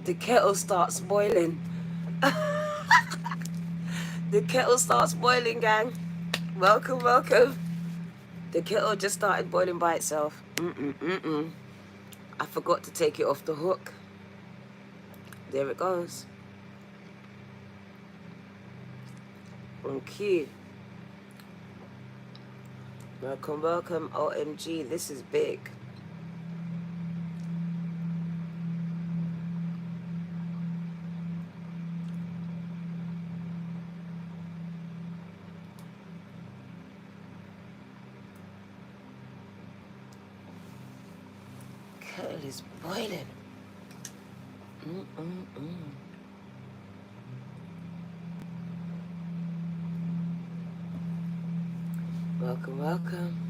The kettle starts boiling. The kettle starts boiling, gang. Welcome, welcome. The kettle just started boiling by itself. I forgot to take it off the hook. There it goes. On cue. Welcome, welcome. OMG, this is big. Kettle is boiling. Welcome, welcome.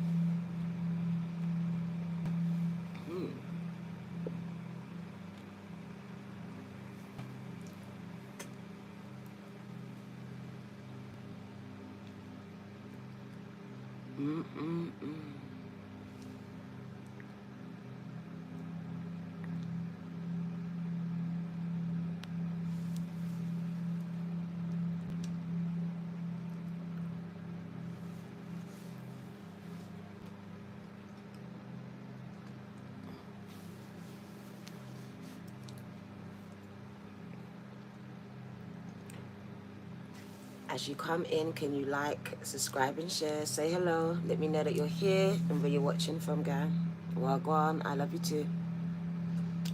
As you come in, can you like, subscribe and share, say hello, let me know that you're here and where you're watching from, gang. Well, go on, I love you too.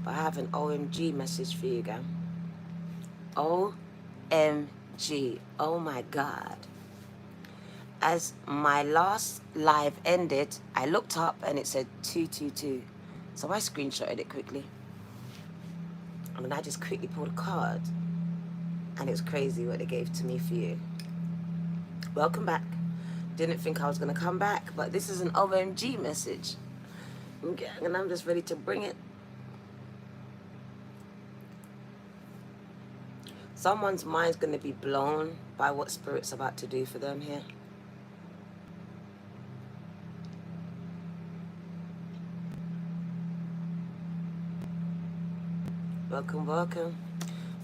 But I have an OMG message for you, gang. OMG, oh my God. As my last live ended, I looked up and it said 222. So I screenshotted it quickly. And then I just quickly pulled a card. And it was crazy what they gave to me for you. Welcome back. Didn't think I was going to come back, but this is an OMG message. Okay, and I'm just ready to bring it. Someone's mind's going to be blown by what Spirit's about to do for them here. Welcome, welcome.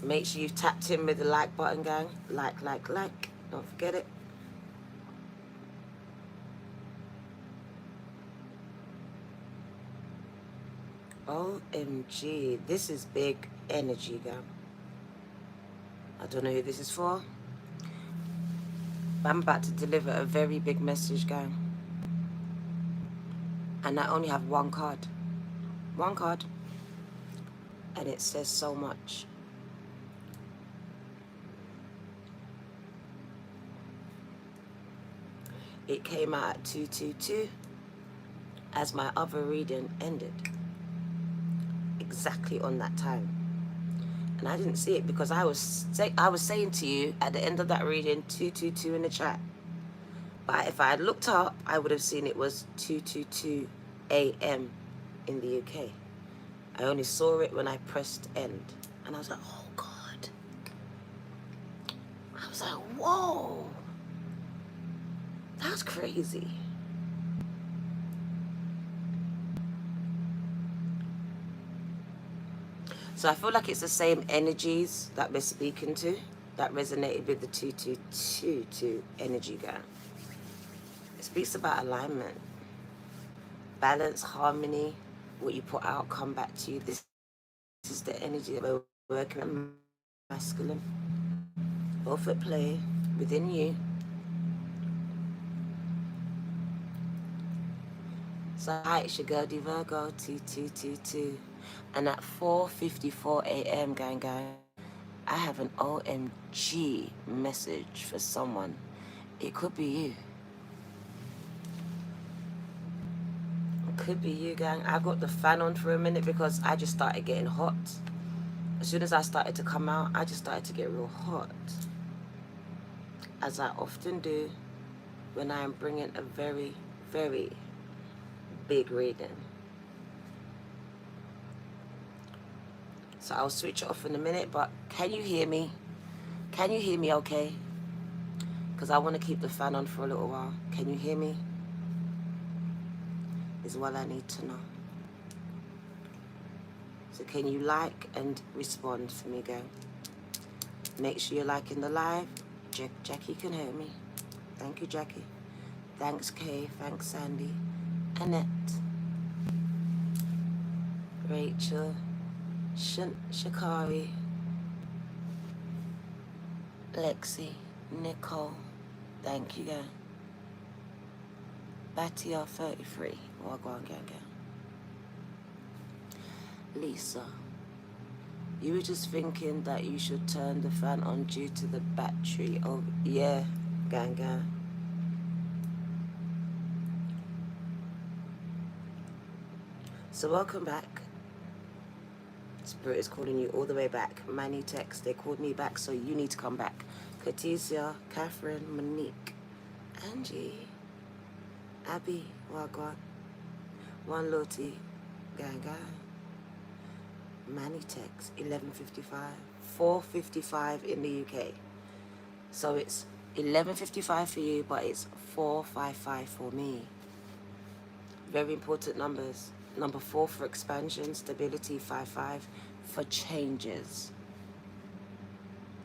Make sure you've tapped in with the like button, gang. Like. Don't forget it. OMG, this is big energy, gang. I don't know who this is for, but I'm about to deliver a very big message, gang. And I only have one card. One card. And it says so much. It came out at 222 as my other reading ended. Exactly on that time. And I didn't see it because I was saying to you at the end of that reading 222 in the chat. But if I had looked up, I would have seen it was 222 AM in the UK. I only saw it when I pressed end. And I was like, oh God. I was like, whoa. That's crazy. So I feel like it's the same energies that we're speaking to that resonated with the 2222 energy, guy. It speaks about alignment, balance, harmony. What you put out come back to you. This is the energy that we're working on. Masculine, both at play within you. So hi, it's your girl D Virgo 2222, and at 4:54 AM, gang, I have an OMG message for someone. It could be you. It could be you, gang. I got the fan on for a minute because I just started getting hot. As soon as I started to come out, I just started to get real hot, as I often do when I am bringing a very, very big reading. So I'll switch it off in a minute, but can you hear me? Can you hear me okay? Because I want to keep the fan on for a little while. Can you hear me? Is what I need to know. So can you like and respond for me, girl? Make sure you're liking the live. Jackie can hear me. Thank you, Jackie. Thanks, Kay. Thanks, Sandy. Annette. Rachel. Shakari. Lexi. Nicole. Thank you, girl. Batia 33. Well, go on, gang. Lisa. You were just thinking that you should turn the fan on due to the battery over. Yeah, gang. So welcome back. Spirit is calling you all the way back. Manny text, they called me back, so you need to come back. Katia, Catherine, Monique, Angie, Abby, Wagwan, One Loti, gang. Manny text, 11:55, 4:55 in the UK. So it's 11:55 for you, but it's 4:55 for me. Very important numbers. Number 4 for expansion, stability, 5-5 for changes.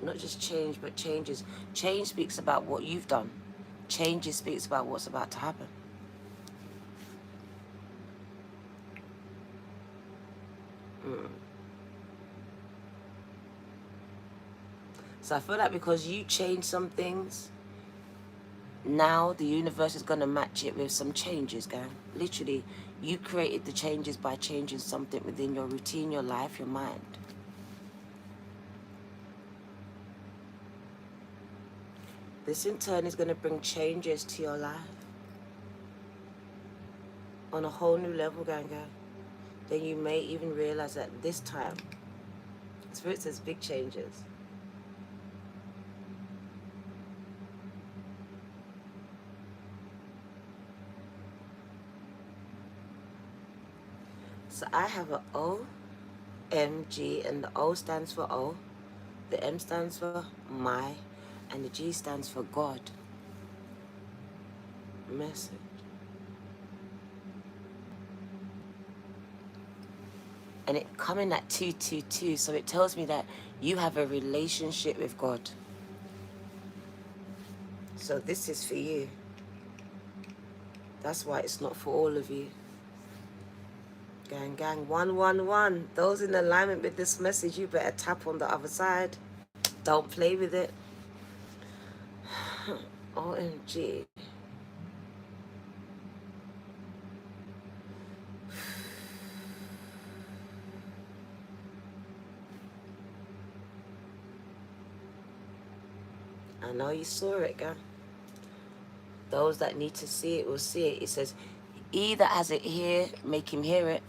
Not just change, but changes. Change speaks about what you've done. Changes speaks about what's about to happen. So I feel like because you changed some things, now the universe is going to match it with some changes, gang. Literally, you created the changes by changing something within your routine, your life, your mind. This in turn is going to bring changes to your life on a whole new level, gang. Then you may even realize that this time, Spirit says big changes. So I have an OMG, and the O stands for O, the M stands for my, and the G stands for God. Message. And it coming at 222, so it tells me that you have a relationship with God. So this is for you. That's why it's not for all of you. Gang, 111. Those in alignment with this message, you better tap on the other side. Don't play with it. OMG. I know you saw it, gang. Those that need to see it will see it. It says, either as it here, make him hear it.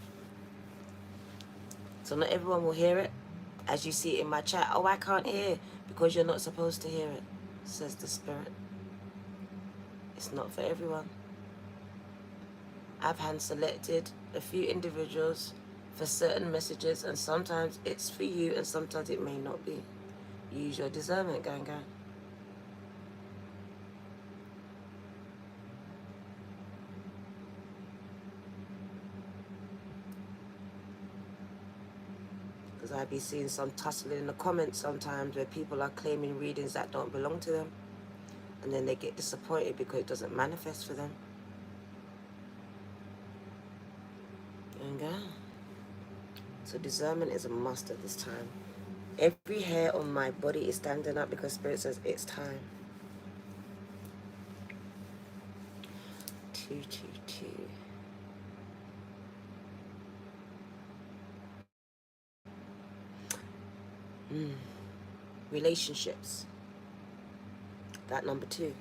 So not everyone will hear it. As you see it in my chat, oh, I can't hear, because you're not supposed to hear it, says the Spirit. It's not for everyone. I've hand selected a few individuals for certain messages, and sometimes it's for you and sometimes it may not be. Use your discernment, gang. Because I be seeing some tussling in the comments sometimes where people are claiming readings that don't belong to them, and then they get disappointed because it doesn't manifest for them. So discernment is a must at this time. Every hair on my body is standing up because Spirit says it's time. 222. Relationships. That number 2.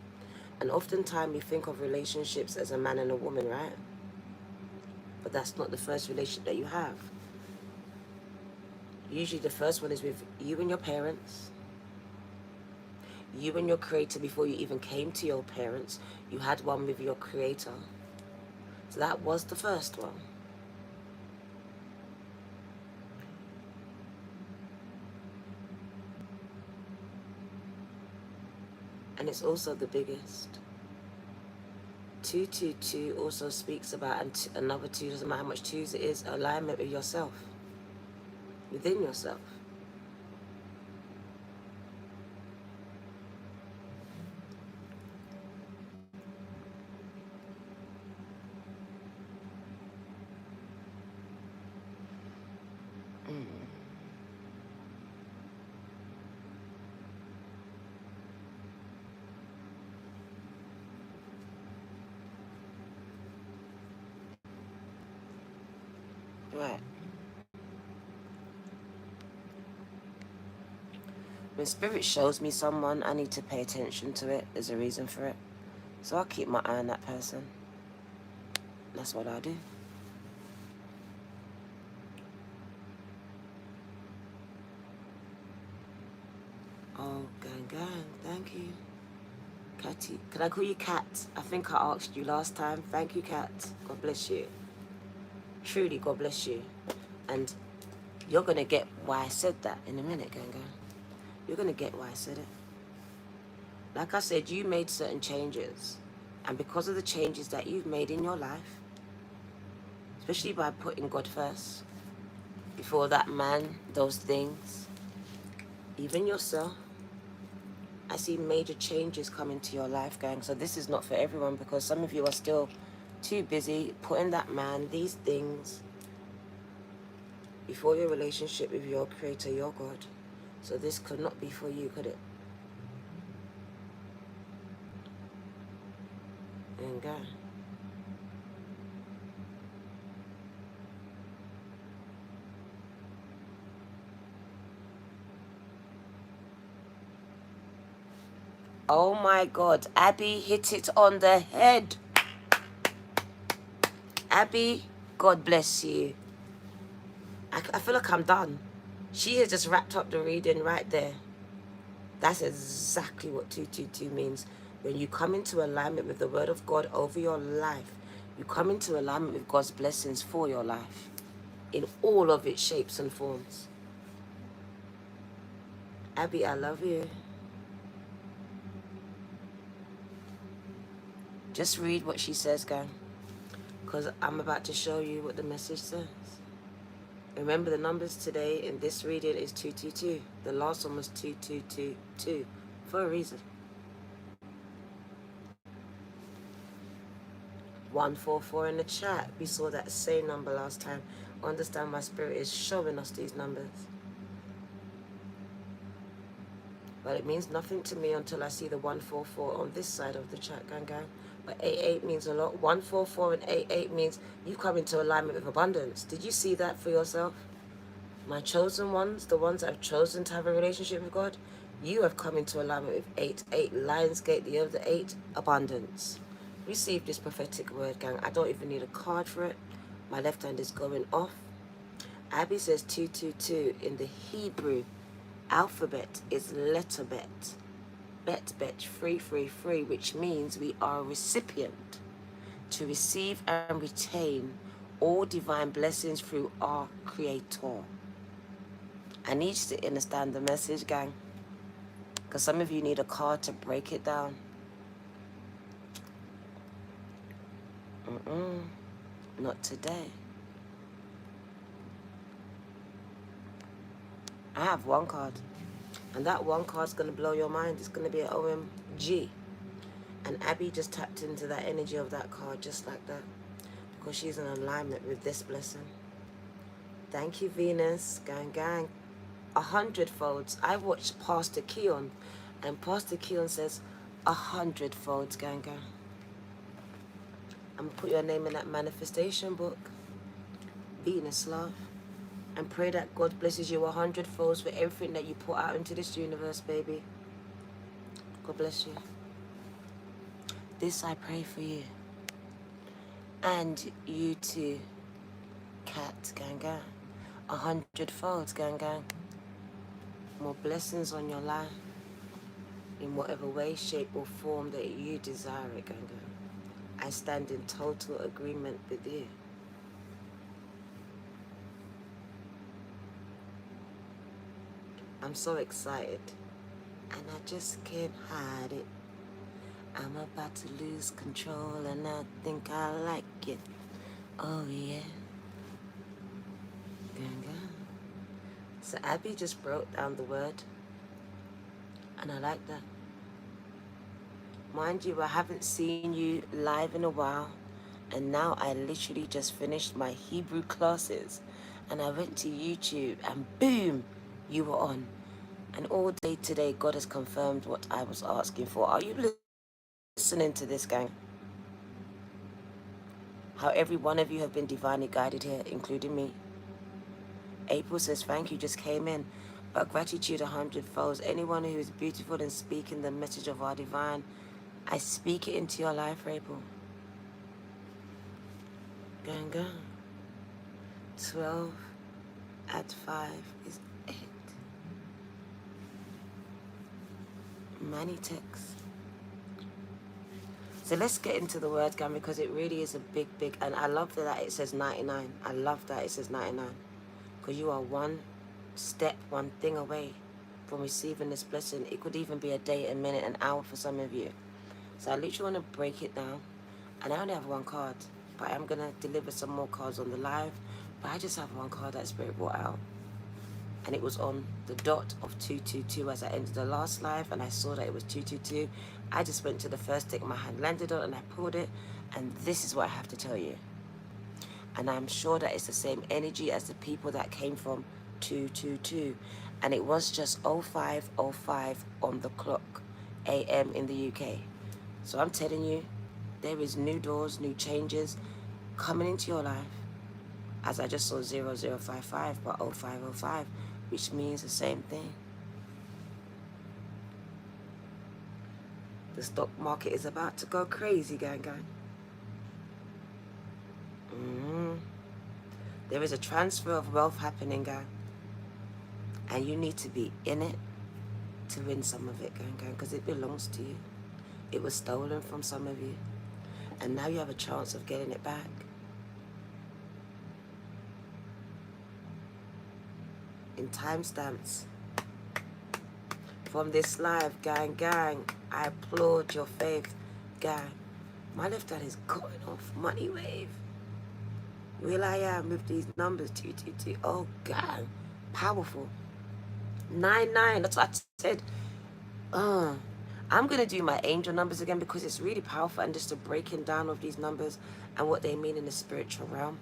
And oftentimes we think of relationships as a man and a woman, right? But that's not the first relationship that you have. Usually the first one is with you and your parents, you and your creator. Before you even came to your parents, you had one with your creator. So that was the first one. And it's also the biggest. 222 also speaks about, and another 2, doesn't matter how much 2s it is, alignment with yourself. within yourself. Right. When spirit shows me someone, I need to pay attention to it. There's a reason for it. So I'll keep my eye on that person. That's what I do. Oh, gang, thank you. Catty. Can I call you Cat? I think I asked you last time. Thank you, Cat. God bless you. Truly, God bless you. And you're going to get why I said that in a minute, gang. You're going to get why I said it. Like I said, you made certain changes. And because of the changes that you've made in your life, especially by putting God first, before that man, those things, even yourself, I see major changes coming to your life, gang. So this is not for everyone, because some of you are still too busy putting that man, these things, before your relationship with your creator, your God. So this could not be for you, could it? And gang. Oh my God, Abby hit it on the head. Abby, God bless you. I feel like I'm done. She has just wrapped up the reading right there. That's exactly what 222 means. When you come into alignment with the word of God over your life, you come into alignment with God's blessings for your life in all of its shapes and forms. Abby, I love you. Just read what she says, gang, because I'm about to show you what the message says. Remember, the numbers today in this reading is 222. The last one was 2222 for a reason. 144 in the chat. We saw that same number last time. Understand my spirit is showing us these numbers. But it means nothing to me until I see the 144 on this side of the chat, gang. But 88 means a lot. 144 and 88 means you've come into alignment with abundance. Did you see that for yourself? My chosen ones, the ones that have chosen to have a relationship with God, you have come into alignment with 8. 8, Lionsgate, the year of the 8, abundance. Receive this prophetic word, gang. I don't even need a card for it. My left hand is going off. Abby says 222 in the Hebrew alphabet is letter bet. Bet, free, which means we are a recipient to receive and retain all divine blessings through our Creator. I need you to understand the message, gang, because some of you need a card to break it down. Not today. I have one card, and that one card's going to blow your mind. It's going to be an OMG. And Abby just tapped into that energy of that card just like that, because she's in alignment with this blessing. Thank you, Venus. Gang. 100-folds. I watched Pastor Keon, and Pastor Keon says 100-folds, gang. I'm going to put your name in that manifestation book, Venus, love, and pray that God blesses you 100-folds for everything that you put out into this universe, baby. God bless you. This I pray for you. And you too, Cat, gang. 100-folds, gang. More blessings on your life in whatever way, shape, or form that you desire it, gang. I stand in total agreement with you. I'm so excited, and I just can't hide it. I'm about to lose control, and I think I like it. Oh yeah, gang. So Abby just broke down the word, and I like that. Mind you, I haven't seen you live in a while, and now I literally just finished my Hebrew classes, and I went to YouTube, and boom, you were on. And all day today, God has confirmed what I was asking for. Are you listening to this, gang? How every one of you have been divinely guided here, including me. April says, thank you, just came in. But gratitude 100-folds. Anyone who is beautiful and speaking the message of our divine, I speak it into your life, April. Gang, gang. 12 at 5 is 8. Many texts. So let's get into the word, gang, because it really is a big, big, and I love that it says 99. I love that it says 99. Because you are one step, one thing away from receiving this blessing. It could even be a day, a minute, an hour for some of you. So I literally want to break it down. And I only have one card, but I'm going to deliver some more cards on the live. But I just have one card that Spirit brought out. And it was on the dot of 222 as I ended the last live, and I saw that it was 222. I just went to the first tick my hand landed on, and I pulled it, and this is what I have to tell you. And I'm sure that it's the same energy as the people that came from 222, and it was just 05:05 on the clock AM in the UK. So I'm telling you, there is new doors, new changes coming into your life. As I just saw 0055, but 05:05, which means the same thing. The stock market is about to go crazy, gang, gang. There is a transfer of wealth happening, gang. And you need to be in it to win some of it, gang, gang, because it belongs to you. It was stolen from some of you. And now you have a chance of getting it back. In timestamps. From this live, gang, gang, I applaud your faith, gang. My left hand is going off. Money wave. Will I am with these numbers, 222. Oh, gang. Powerful. 99. That's what I said. I'm going to do my angel numbers again because it's really powerful, and just the breaking down of these numbers and what they mean in the spiritual realm.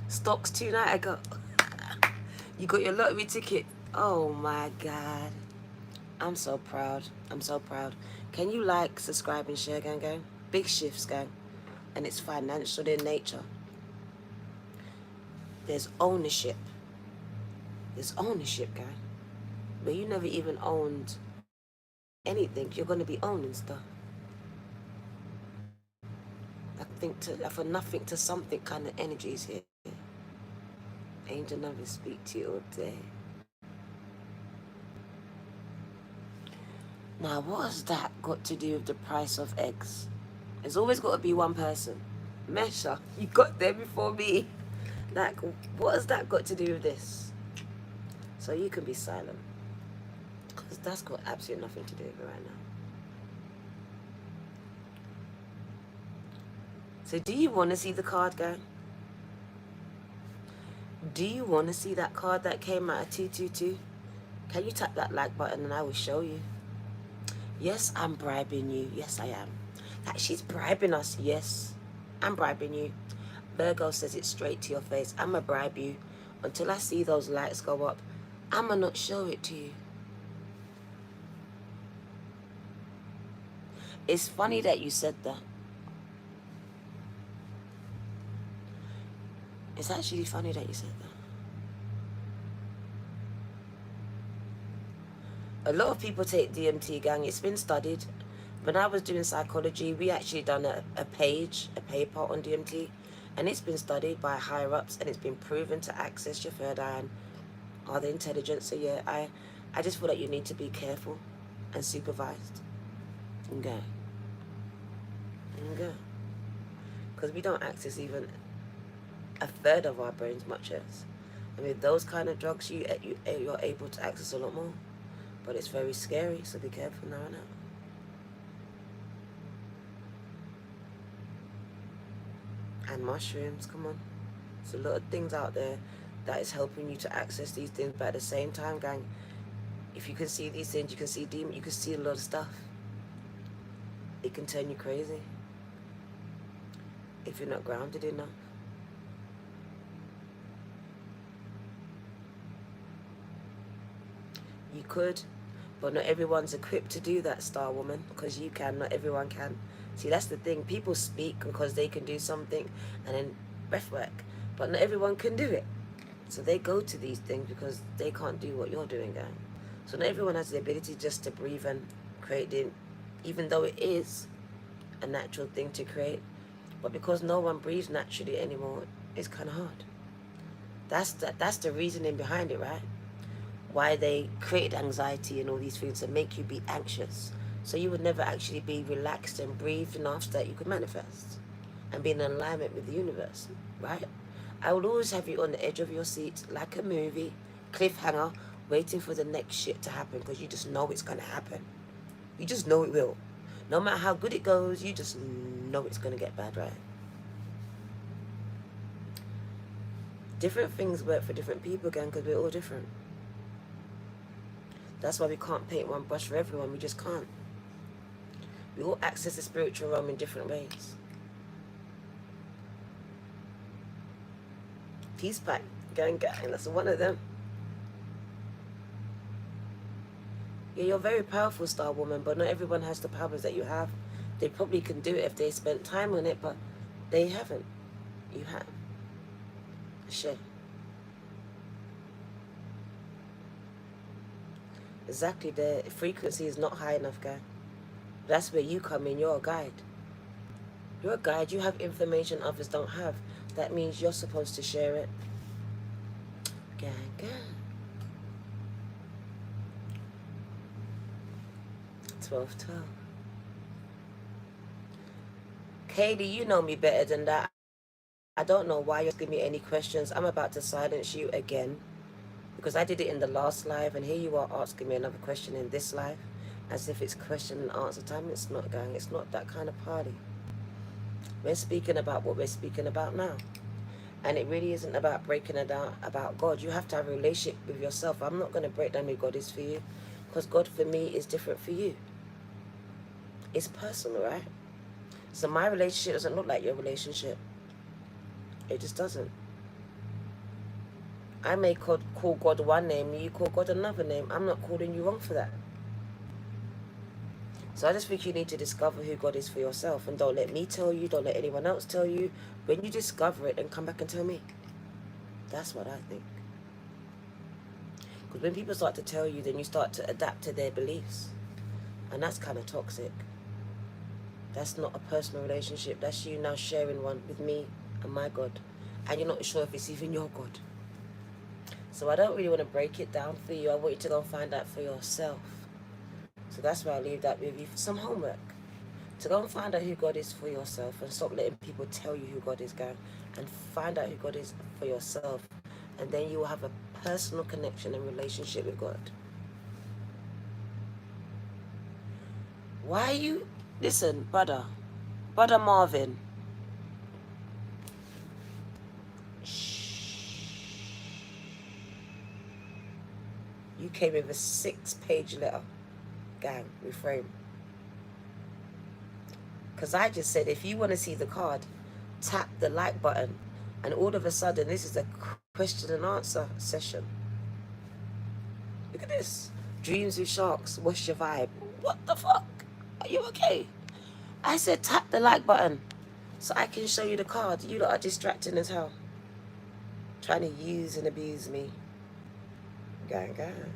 Stocks tonight, I got. You got your lottery ticket. Oh my God. I'm so proud. I'm so proud. Can you like, subscribe, and share, gang, gang? Big shifts, gang. And it's financial in nature. There's ownership. There's ownership, gang. But you never even owned anything. You're going to be owning stuff. I think for nothing to something kind of energies here. Angel numbers speak to you all day. Now, what has that got to do with the price of eggs? There's always got to be one person. Mesha, you got there before me. Like, what has that got to do with this? So you can be silent. Because that's got absolutely nothing to do with it right now. So do you want to see the card, gang? Do you want to see that card that came out of 222? Can you tap that like button and I will show you? Yes, I'm bribing you. Yes, I am. Like, she's bribing us. Yes, I'm bribing you. Virgo says it straight to your face. I'ma bribe you. Until I see those lights go up, I'ma not show it to you. It's funny that you said that. It's actually funny that you said that. A lot of people take DMT, gang. It's been studied. When I was doing psychology, we actually done a paper on DMT. And it's been studied by higher ups, and it's been proven to access your third eye and all the intelligence. So yeah, I just feel like you need to be careful and supervised. Okay. Okay. Because we don't access even a third of our brains, much as. And with those kind of drugs, you're able to access a lot more. But it's very scary, so be careful now and now. And mushrooms, come on. There's a lot of things out there that is helping you to access these things, but at the same time, gang, if you can see these things, you can see demons, you can see a lot of stuff. It can turn you crazy if you're not grounded enough. You could, but not everyone's equipped to do that, Star Woman, because you can, not everyone can. See, that's the thing. People speak because they can do something and then breathwork, but not everyone can do it. So they go to these things because they can't do what you're doing, gang. So not everyone has the ability just to breathe and create it, even though it is a natural thing to create. But because no one breathes naturally anymore, it's kind of hard. That's the reasoning behind it, right? Why they created anxiety and all these things to make you be anxious. So you would never actually be relaxed and breathed enough so that you could manifest and be in alignment with the universe, right? I will always have you on the edge of your seat like a movie, cliffhanger, waiting for the next shit to happen because you just know it's going to happen. You just know it will. No matter how good it goes, you just know it's going to get bad, right? Different things work for different people, again, because we're all different. That's why we can't paint one brush for everyone. We just can't. We all access the spiritual realm in different ways. Peace pack, gang, that's one of them. Yeah, you're very powerful, Star Woman, but not everyone has the powers that you have. They probably can do it if they spent time on it, but they haven't. You have. Shit. Exactly, the frequency is not high enough, guy. That's where you come in. You're a guide. You're a guide. You have information others don't have. That means you're supposed to share it. Gang, gang. 12. Katie, you know me better than that. I don't know why you're asking me any questions. I'm about to silence you again because I did it in the last live, and here you are asking me another question in this live as if it's question and answer time. It's not, gang. It's not that kind of party. We're speaking about what we're speaking about now. And it really isn't about breaking it down about God. You have to have a relationship with yourself. I'm not going to break down who God is for you because God for me is different for you. It's personal, right? So my relationship doesn't look like your relationship. It just doesn't. I may call God one name, you call God another name. I'm not calling you wrong for that. So I just think you need to discover who God is for yourself, and don't let me tell you, don't let anyone else tell you. When you discover it, then come back and tell me. That's what I think. Because when people start to tell you, then you start to adapt to their beliefs. And that's kind of toxic. That's not a personal relationship. That's you now sharing one with me and my God. And you're not sure if it's even your God. So I don't really want to break it down for you. I want you to go and find out for yourself. So that's why I leave that with you for some homework. To go and find out who God is for yourself and stop letting people tell you who God is, guys. And find out who God is for yourself. And then you will have a personal connection and relationship with God. Why are you... Listen, brother Marvin. Shh. You came with a 6-page letter. Gang, reframe. Because I just said, if you want to see the card, tap the like button. And all of a sudden, this is a question and answer session. Look at this. Dreams with sharks. What's your vibe? What the fuck? Are you okay? I said tap the like button so I can show you the card. You lot are distracting as hell. Trying to use and abuse me. Gang, gang.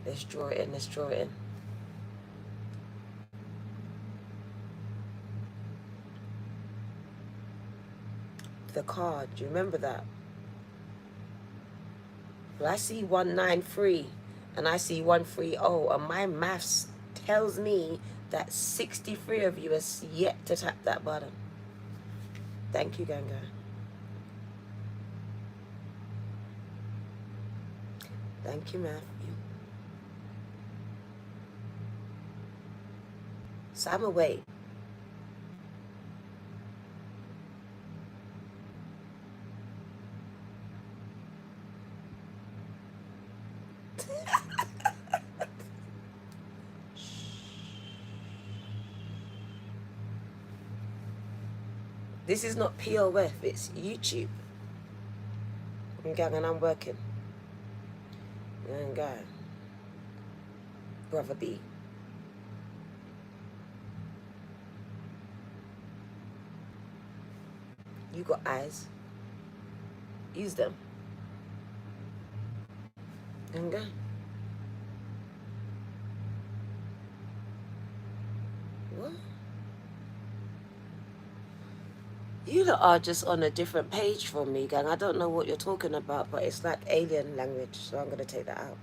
Let's draw it in. Let's draw it in. The card. Do you remember that? Well, I see 193 and I see 130, and my maths tells me that 63 of you has yet to tap that button. Thank you, Ganga. Thank you, Matthew. So I'ma wait. This is not POF, it's YouTube. Okay, and I'm working. Okay. Brother B. You got eyes. Use them. Okay. What? You lot are just on a different page from me, gang. I don't know what you're talking about, but it's like alien language, so I'm going to take that out.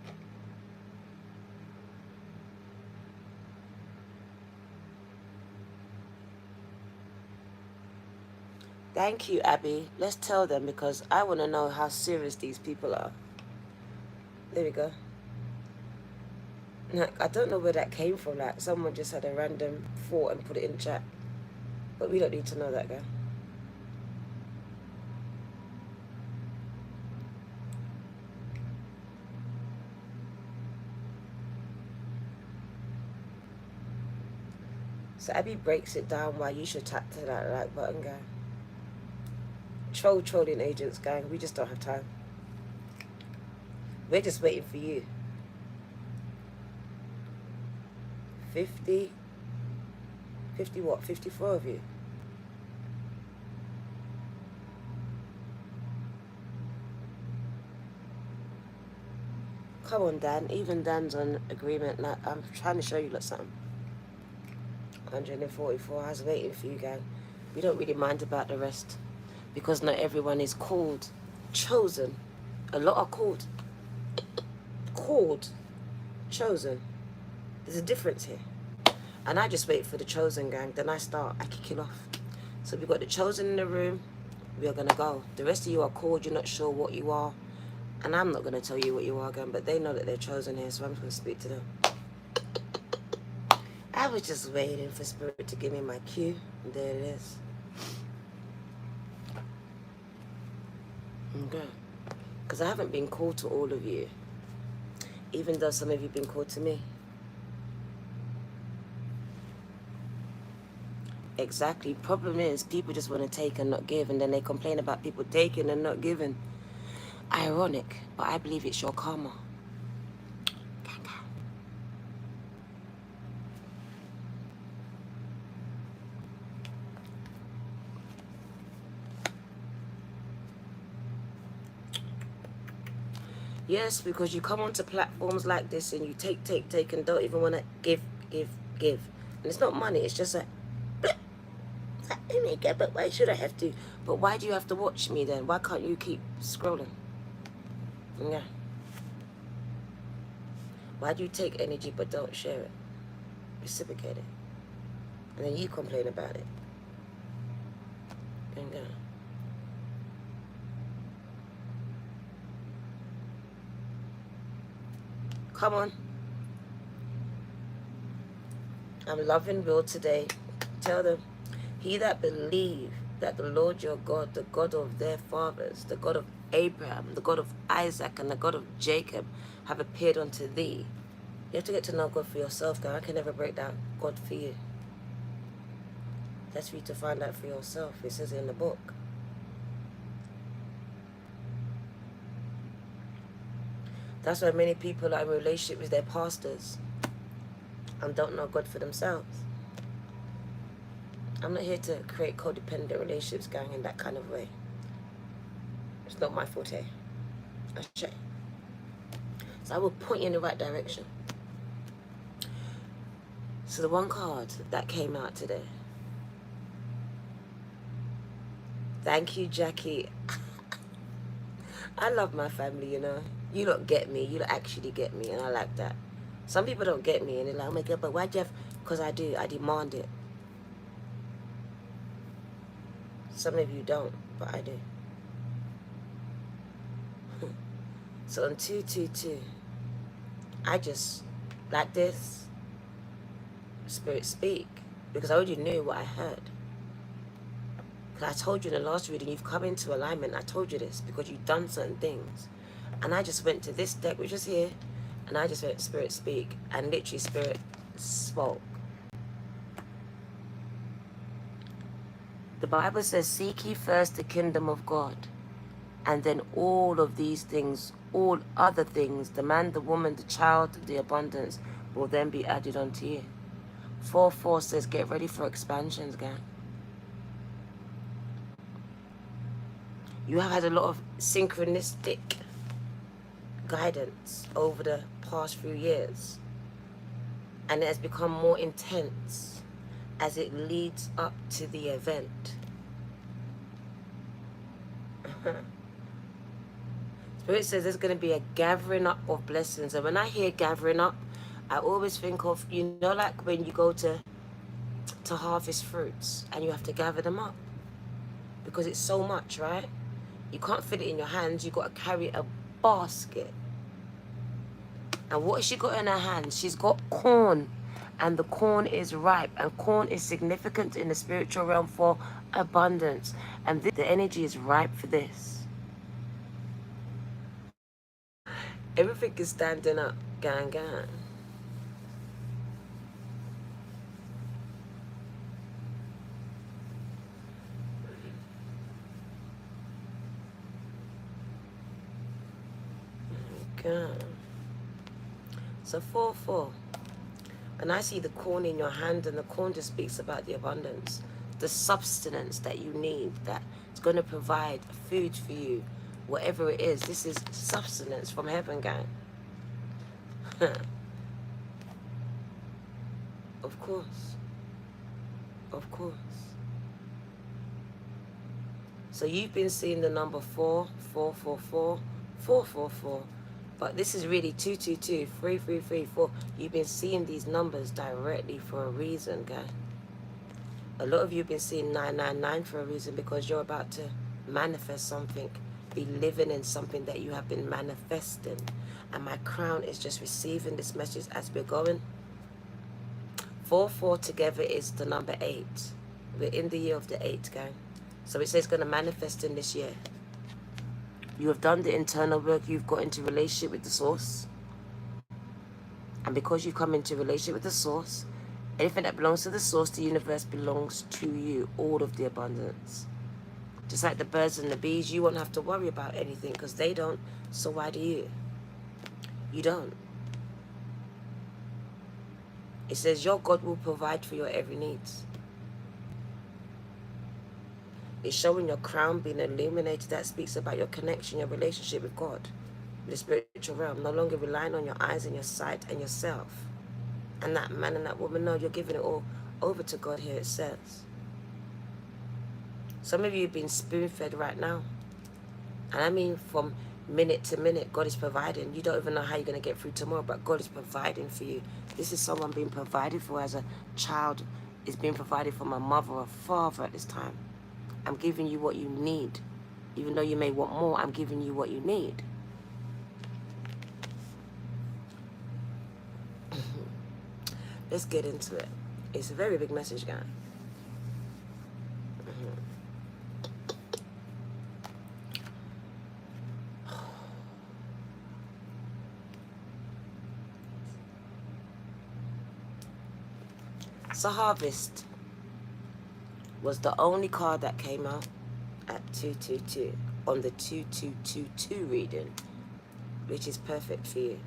Thank you, Abby. Let's tell them, because I want to know how serious these people are. There we go. Like, I don't know where that came from. Like, someone just had a random thought and put it in chat. But we don't need to know that, guy. So Abby breaks it down why you should tap to that like button, guy. Trolling agents, gang. We just don't have time. We're just waiting for you. 50 what? 54 of you. Come on, Dan. Even Dan's on agreement. Like, I'm trying to show you something. 144. I was waiting for you, gang. We don't really mind about the rest, because not everyone is called, chosen. A lot are called, chosen. There's a difference here. And I just wait for the chosen, gang. Then I kick it off. So we've got the chosen in the room. We are going to go. The rest of you are called. You're not sure what you are. And I'm not going to tell you what you are, gang. But they know that they're chosen here. So I'm going to speak to them. I was just waiting for Spirit to give me my cue. And there it is. Okay. Because I haven't been called to all of you. Even though some of you have been called to me. Exactly. Problem is, people just want to take and not give, and then they complain about people taking and not giving. Ironic, but I believe it's your karma. Yes, because you come onto platforms like this and you take, and don't even want to give. And it's not money, it's just a... But why should I have to? But why do you have to watch me then? Why can't you keep scrolling? Yeah. Why do you take energy but don't share it? Reciprocate it. And then you complain about it. And come on. I'm loving Will today. Tell them, he that believe that the Lord your God, the God of their fathers, the God of Abraham, the God of Isaac, and the God of Jacob, have appeared unto thee. You have to get to know God for yourself, guys. I can never break down God for you. That's for you to find out for yourself. It says it in the book. That's why many people are in a relationship with their pastors and don't know God for themselves. I'm not here to create codependent relationships, gang, in that kind of way. It's not my forte. So I will point you in the right direction. So the one card that came out today. Thank you, Jackie. I love my family, you know. You don't get me. You don't actually get me, and I like that. Some people don't get me, and they're like, oh my God, but why, Jeff? Because I do. I demand it. Some of you don't, but I do. So on 222, I just, like this, Spirit speak. because I already knew what I heard. Because I told you in the last reading, you've come into alignment. I told you this because you've done certain things. And I just went to this deck, which is here, and I just went, Spirit, speak. And literally, Spirit spoke. The Bible says, seek ye first the kingdom of God. And then all of these things, all other things, the man, the woman, the child, the abundance, will then be added unto you. 4:4 says, get ready for expansions, gang. You have had a lot of synchronistic guidance over the past few years. And it has become more intense as it leads up to the event. Spirit says there's going to be a gathering up of blessings. And when I hear gathering up, I always think of, you know, like when you go to harvest fruits and you have to gather them up. Because it's so much, right? You can't fit it in your hands. You've got to carry a basket. And what has she got in her hands? She's got corn. And the corn is ripe. And corn is significant in the spiritual realm for abundance. And the energy is ripe for this. Everything is standing up. Gang, gang. God. So 4:4. And I see the corn in your hand, and the corn just speaks about the abundance, the substance that you need, that's going to provide food for you, whatever it is. This is substance from heaven, gang. Of course. Of course. So you've been seeing the number 4, 444, 444. But this is really 222, 3334. You've been seeing these numbers directly for a reason, guys. A lot of you have been seeing 999 for a reason, because you're about to manifest something, be living in something that you have been manifesting. And my crown is just receiving this message as we're going. 4 together is the number 8. We're in the year of the 8, gang. So it says it's going to manifest in this year. You have done the internal work. You've got into relationship with the source. And because you've come into relationship with the source, anything that belongs to the source, the universe, belongs to you. All of the abundance. Just like the birds and the bees, you won't have to worry about anything because they don't. So why do you? You don't. It says your God will provide for your every needs. It's showing your crown being illuminated. That speaks about your connection, your relationship with God, with the spiritual realm. No longer relying on your eyes and your sight and yourself. And that man and that woman, no, you're giving it all over to God here, it says. Some of you have been spoon-fed right now. And I mean from minute to minute, God is providing. You don't even know how you're going to get through tomorrow, but God is providing for you. This is someone being provided for as a child, is being provided from a mother or father at this time. I'm giving you what you need. Even though you may want more, I'm giving you what you need. Let's get into it. It's a very big message, guys. So Harvest was the only card that came out at 222 on the 2222 reading, which is perfect for you.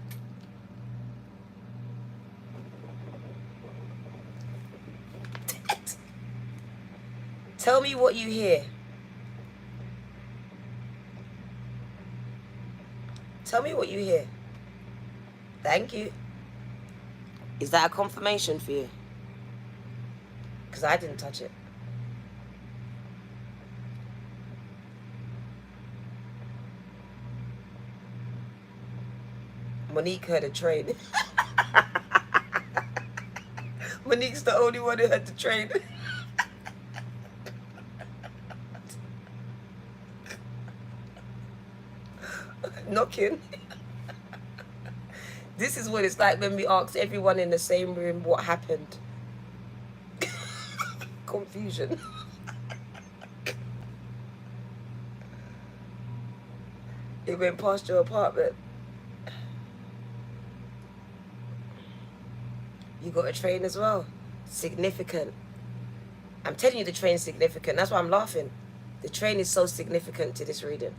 Tell me what you hear. Tell me what you hear. Thank you. Is that a confirmation for you? Because I didn't touch it. Monique heard a train. Monique's the only one who heard the train. Knocking. This is what it's like when we ask everyone in the same room what happened. confusion. It went past your apartment. You got a train as well. Significant. I'm telling you the train's significant. That's why I'm laughing. The train is so significant to this reading.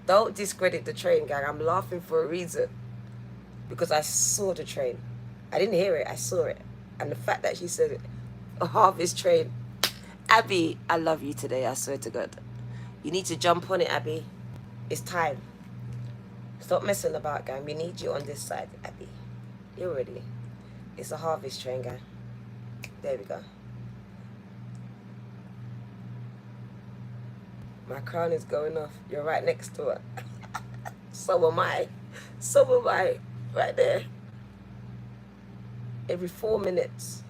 Don't discredit the train, gang. I'm laughing for a reason. Because I saw the train. I didn't hear it. I saw it. And the fact that she said it, a harvest train. Abby, I love you today. I swear to God. You need to jump on it, Abby. It's time. Stop messing about, gang. We need you on this side, Abby. You're ready. It's a harvest train, gang. There we go. My crown is going off. You're right next to it. So am I. So am I. Right there. Every 4 minutes.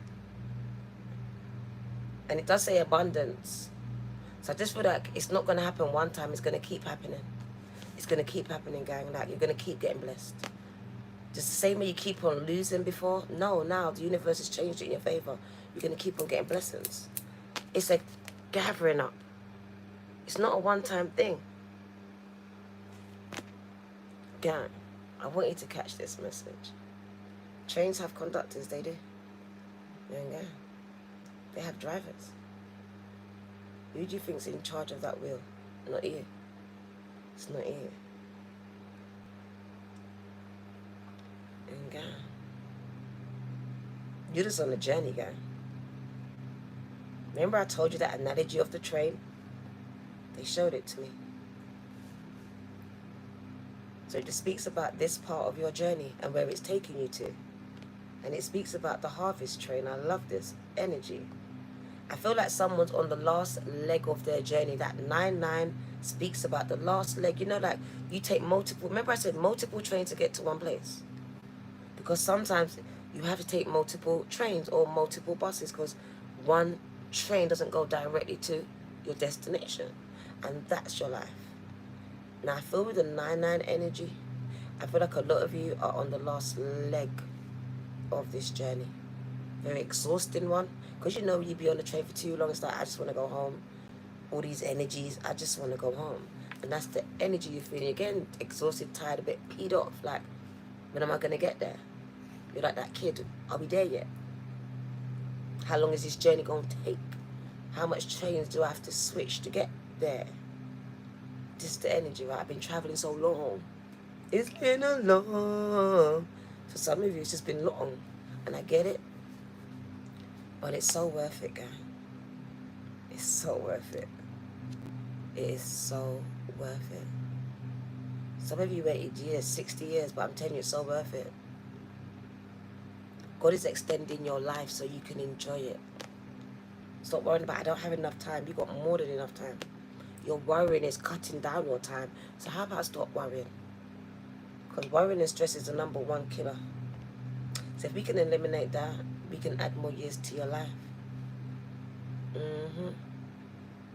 And it does say abundance. So I just feel like it's not going to happen one time. It's going to keep happening. It's going to keep happening, gang. Like, you're going to keep getting blessed. Just the same way you keep on losing before. No, now the universe has changed it in your favor. You're going to keep on getting blessings. It's a gathering up. It's not a one-time thing. Gang, I want you to catch this message. Trains have conductors, they do. Yeah. They have drivers. Who do you think's in charge of that wheel? Not you. It's not you. And gang, you're just on a journey, gang. Remember I told you that analogy of the train? They showed it to me. So it just speaks about this part of your journey and where it's taking you to. And it speaks about the harvest train. I love this energy. I feel like someone's on the last leg of their journey. That 9-9 speaks about the last leg. You know, like you take multiple, remember I said multiple trains to get to one place? Because sometimes you have to take multiple trains or multiple buses because one train doesn't go directly to your destination. And that's your life. Now I feel with the 9-9 energy, I feel like a lot of you are on the last leg of this journey. Very exhausting one. Because you know you be on the train for too long, it's like, I just want to go home. All these energies, I just want to go home. And that's the energy you're feeling. You're getting exhausted, tired, a bit peed off. Like, when am I going to get there? You're like that kid. Are we there yet? How long is this journey going to take? How much trains do I have to switch to get there? This is the energy, right? I've been traveling so long. It's been a long. For some of you, it's just been long. And I get it. But it's so worth it, guys. It's so worth it. It is so worth it. Some of you waited years, 60 years, but I'm telling you, it's so worth it. God is extending your life so you can enjoy it. Stop worrying about, I don't have enough time. You've got more than enough time. Your worrying is cutting down your time. So how about stop worrying? Because worrying and stress is the #1 killer. So if we can eliminate that, we can add more years to your life.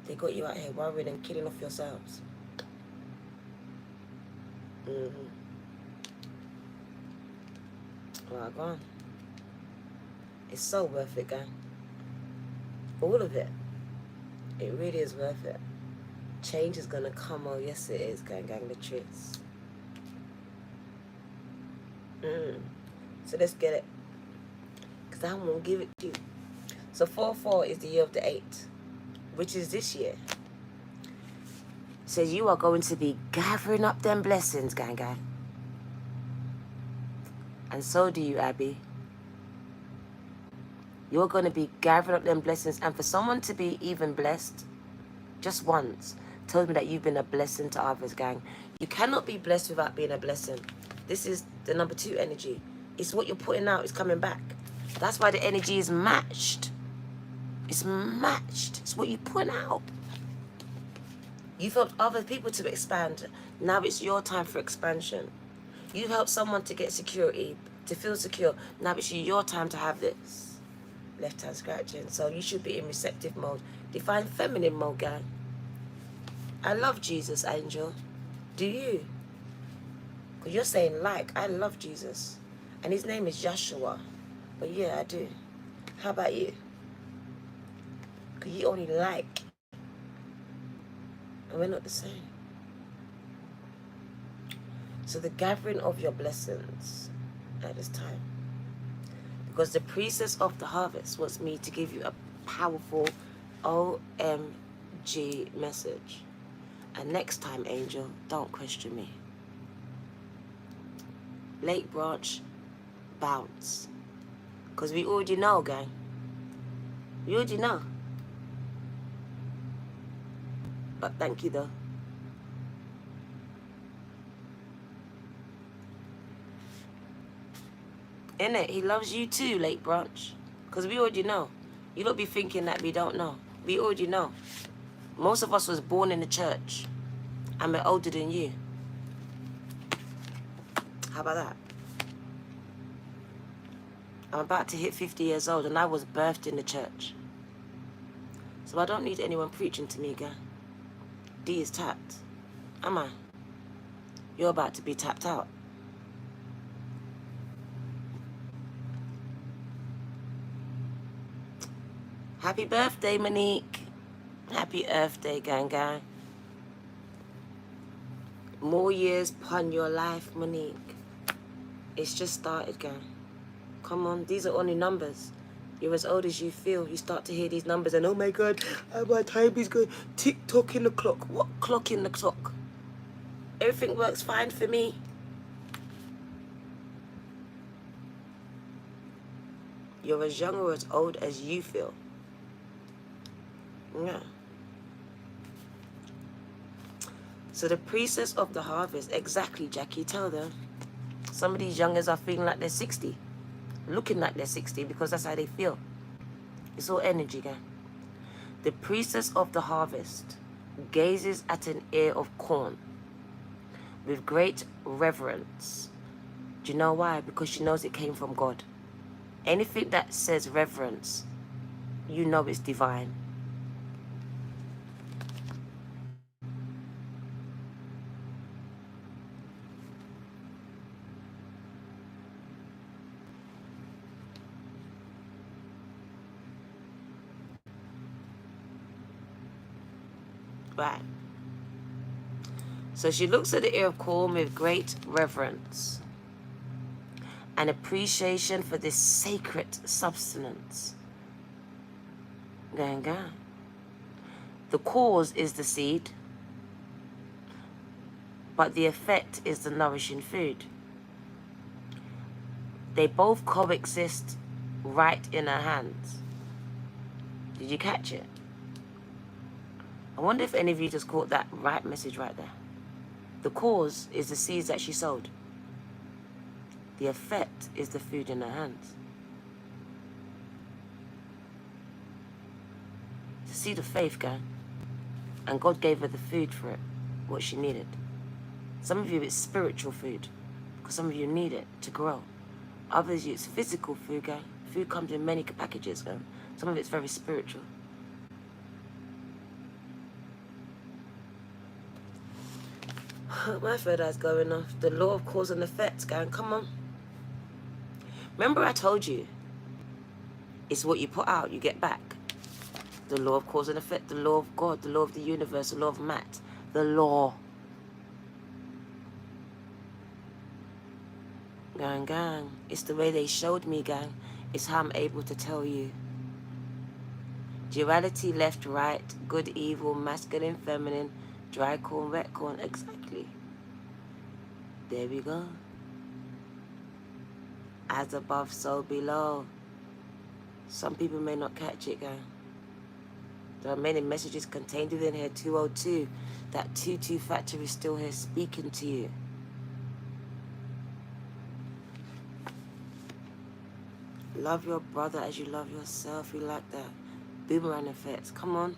They got you out here worrying and killing off yourselves. Well, go on. It's so worth it, gang. All of it. It really is worth it. Change is gonna come. Oh, yes it is, gang, the truth. So let's get it. Because I'm gonna give it to you. So 4-4 is the year of the 8, which is this year. Says you are going to be gathering up them blessings, gang. And so do you, Abby. You're going to be gathering up them blessings. And for someone to be even blessed, just once, tells me that you've been a blessing to others, gang. You cannot be blessed without being a blessing. This is the #2 energy. It's what you're putting out is coming back. That's why the energy is matched. It's matched. It's what you put out. You've helped other people to expand. Now it's your time for expansion. You've helped someone to get security, to feel secure. Now it's your time to have this. Left hand scratching. So you should be in receptive mode. Define feminine mode, gang. I love Jesus, Angel. Do you? Because you're saying like, I love Jesus. And his name is Joshua. But yeah, I do. How about you? Because you only like, and we're not the same. So the gathering of your blessings at this time. Because the priestess of the harvest wants me to give you a powerful OMG message. And next time, angel, don't question me. Lake branch, bounce. Because we already know, gang. We already know. But thank you, though. Innit? He loves you too, Lake Branch. Because we already know. You don't be thinking that we don't know. We already know. Most of us was born in the church. And we're older than you. How about that? I'm about to hit 50 years old and I was birthed in the church. So I don't need anyone preaching to me, girl. D is tapped. Am I? You're about to be tapped out. Happy birthday, Monique. Happy Earth Day, gang gang. More years upon your life, Monique. It's just started, gang. Come on, these are only numbers. You're as old as you feel. You start to hear these numbers and, oh my God, my time is going. TICK-TOCK in the clock. What clock in the clock? Everything works fine for me. You're as young or as old as you feel. Yeah. So the priestess of the harvest, exactly, Jackie, tell them. Some of these youngers are feeling like they're 60. Looking like they're 60 because that's how they feel. It's all energy, guy. The priestess of the harvest gazes at an ear of corn with great reverence. Do you know why? Because she knows it came from God. Anything that says reverence, you know it's divine. Right. So she looks at the ear of corn with great reverence and appreciation for this sacred substance. Gang, gang. The cause is the seed, but the effect is the nourishing food. They both coexist right in her hands. Did you catch it? I wonder if any of you just caught that right message right there. The cause is the seeds that she sowed. The effect is the food in her hands. It's a seed of faith, gang. And God gave her the food for it, what she needed. Some of you, it's spiritual food, because some of you need it to grow. Others, it's physical food, gang. Food comes in many packages, gang. Some of it's very spiritual. My third eye's going off. The law of cause and effect, gang. Come on. Remember I told you, it's what you put out, you get back. The law of cause and effect, the law of God, the law of the universe, the law of Matt, the law. Gang, gang. It's the way they showed me, gang. It's how I'm able to tell you. Duality, left, right, good, evil, masculine, feminine, dry corn, wet corn. Exactly. There we go. As above, so below. Some people may not catch it, gang. There are many messages contained within here. 202. That 2-2 factor is still here speaking to you. Love your brother as you love yourself. We like that. Boomerang effects. Come on.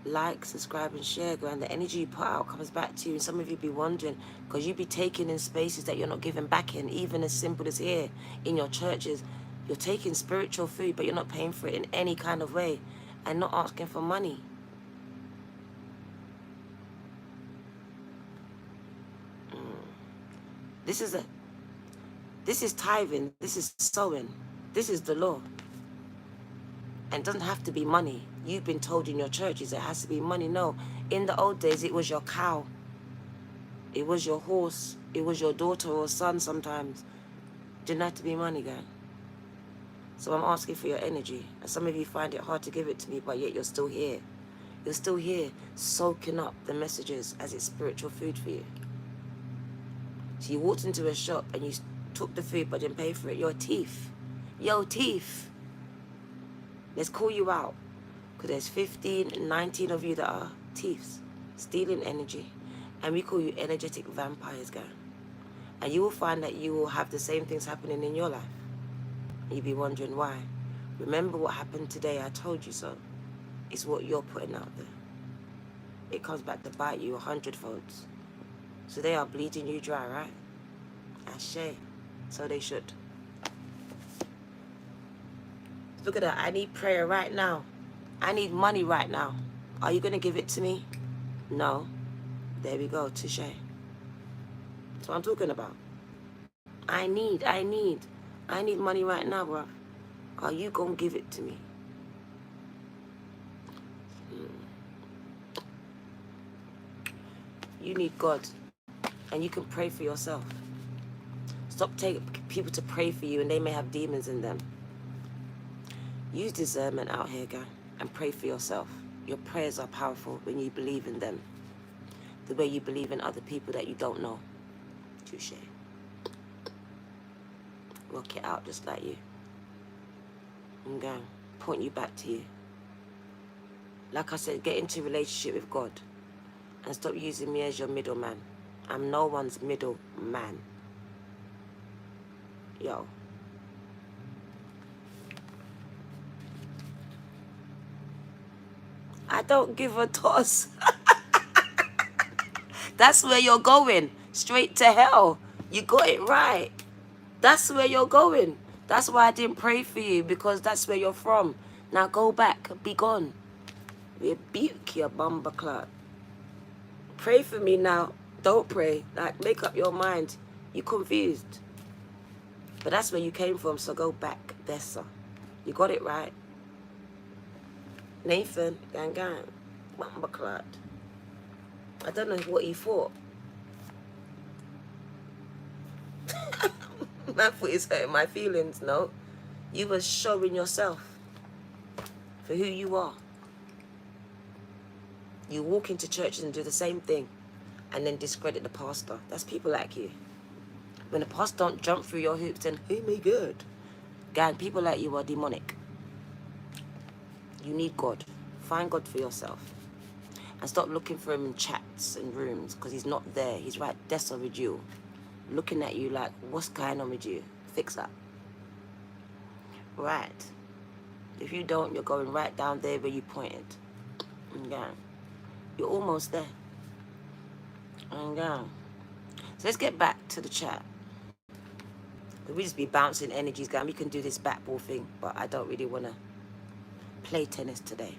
Like, subscribe, and share, and the energy you put out comes back to you. And some of you be wondering, because you be taking in spaces that you're not giving back in, even as simple as here in your churches. You're taking spiritual food, but you're not paying for it in any kind of way, and not asking for money. This is tithing. This is sowing. This is the law. And it doesn't have to be money. You've been told in your churches it has to be money. No. In the old days, it was your cow. It was your horse. It was your daughter or son sometimes. Didn't have to be money, guy. So I'm asking for your energy. And some of you find it hard to give it to me, but yet you're still here. You're still here, soaking up the messages as it's spiritual food for you. So you walked into a shop and you took the food but didn't pay for it. You're a thief. Yo, thief. Let's call you out. Because there's 15, 19 of you that are thieves, stealing energy. And we call you energetic vampires, guy. And you will find that you will have the same things happening in your life. And you'll be wondering why. Remember what happened today, I told you so. It's what you're putting out there. It comes back to bite you 100-folds. So they are bleeding you dry, right? Ashe. So they should. Look at that. I need prayer right now. I need money right now. Are you going to give it to me? No. There we go. Touche. That's what I'm talking about. I need money right now, bro. Are you going to give it to me? You need God. And you can pray for yourself. Stop taking people to pray for you and they may have demons in them. Use discernment out here, guy, and pray for yourself. Your prayers are powerful when you believe in them. The way you believe in other people that you don't know. Touche. Work it out just like you. I'm going to point you back to you. Like I said, get into a relationship with God. And stop using me as your middleman. I'm no one's middle man. Yo. I don't give a toss. That's where you're going. Straight to hell. You got it right. That's where you're going. That's why I didn't pray for you, because that's where you're from. Now go back. Be gone. Rebuke your bumper clot. Pray for me now. Don't pray. Like, make up your mind. You're confused. But that's where you came from, so go back there, sir. You got it right. Nathan, gang gang, bumper clot. I don't know what he thought. Man thought he's hurting my feelings, no. You were showing yourself for who you are. You walk into churches and do the same thing and then discredit the pastor. That's people like you. When the pastor don't jump through your hoops and, oh my God. Gang, people like you are demonic. You need God. Find God for yourself. And stop looking for him in chats and rooms, because he's not there. He's right there with you. Looking at you like, what's going on with you? Fix that. Right. If you don't, you're going right down there where you pointed. Yeah. You're almost there. Yeah. So let's get back to the chat. We just be bouncing energies, guys. We can do this bat ball thing, but I don't really want to play tennis today.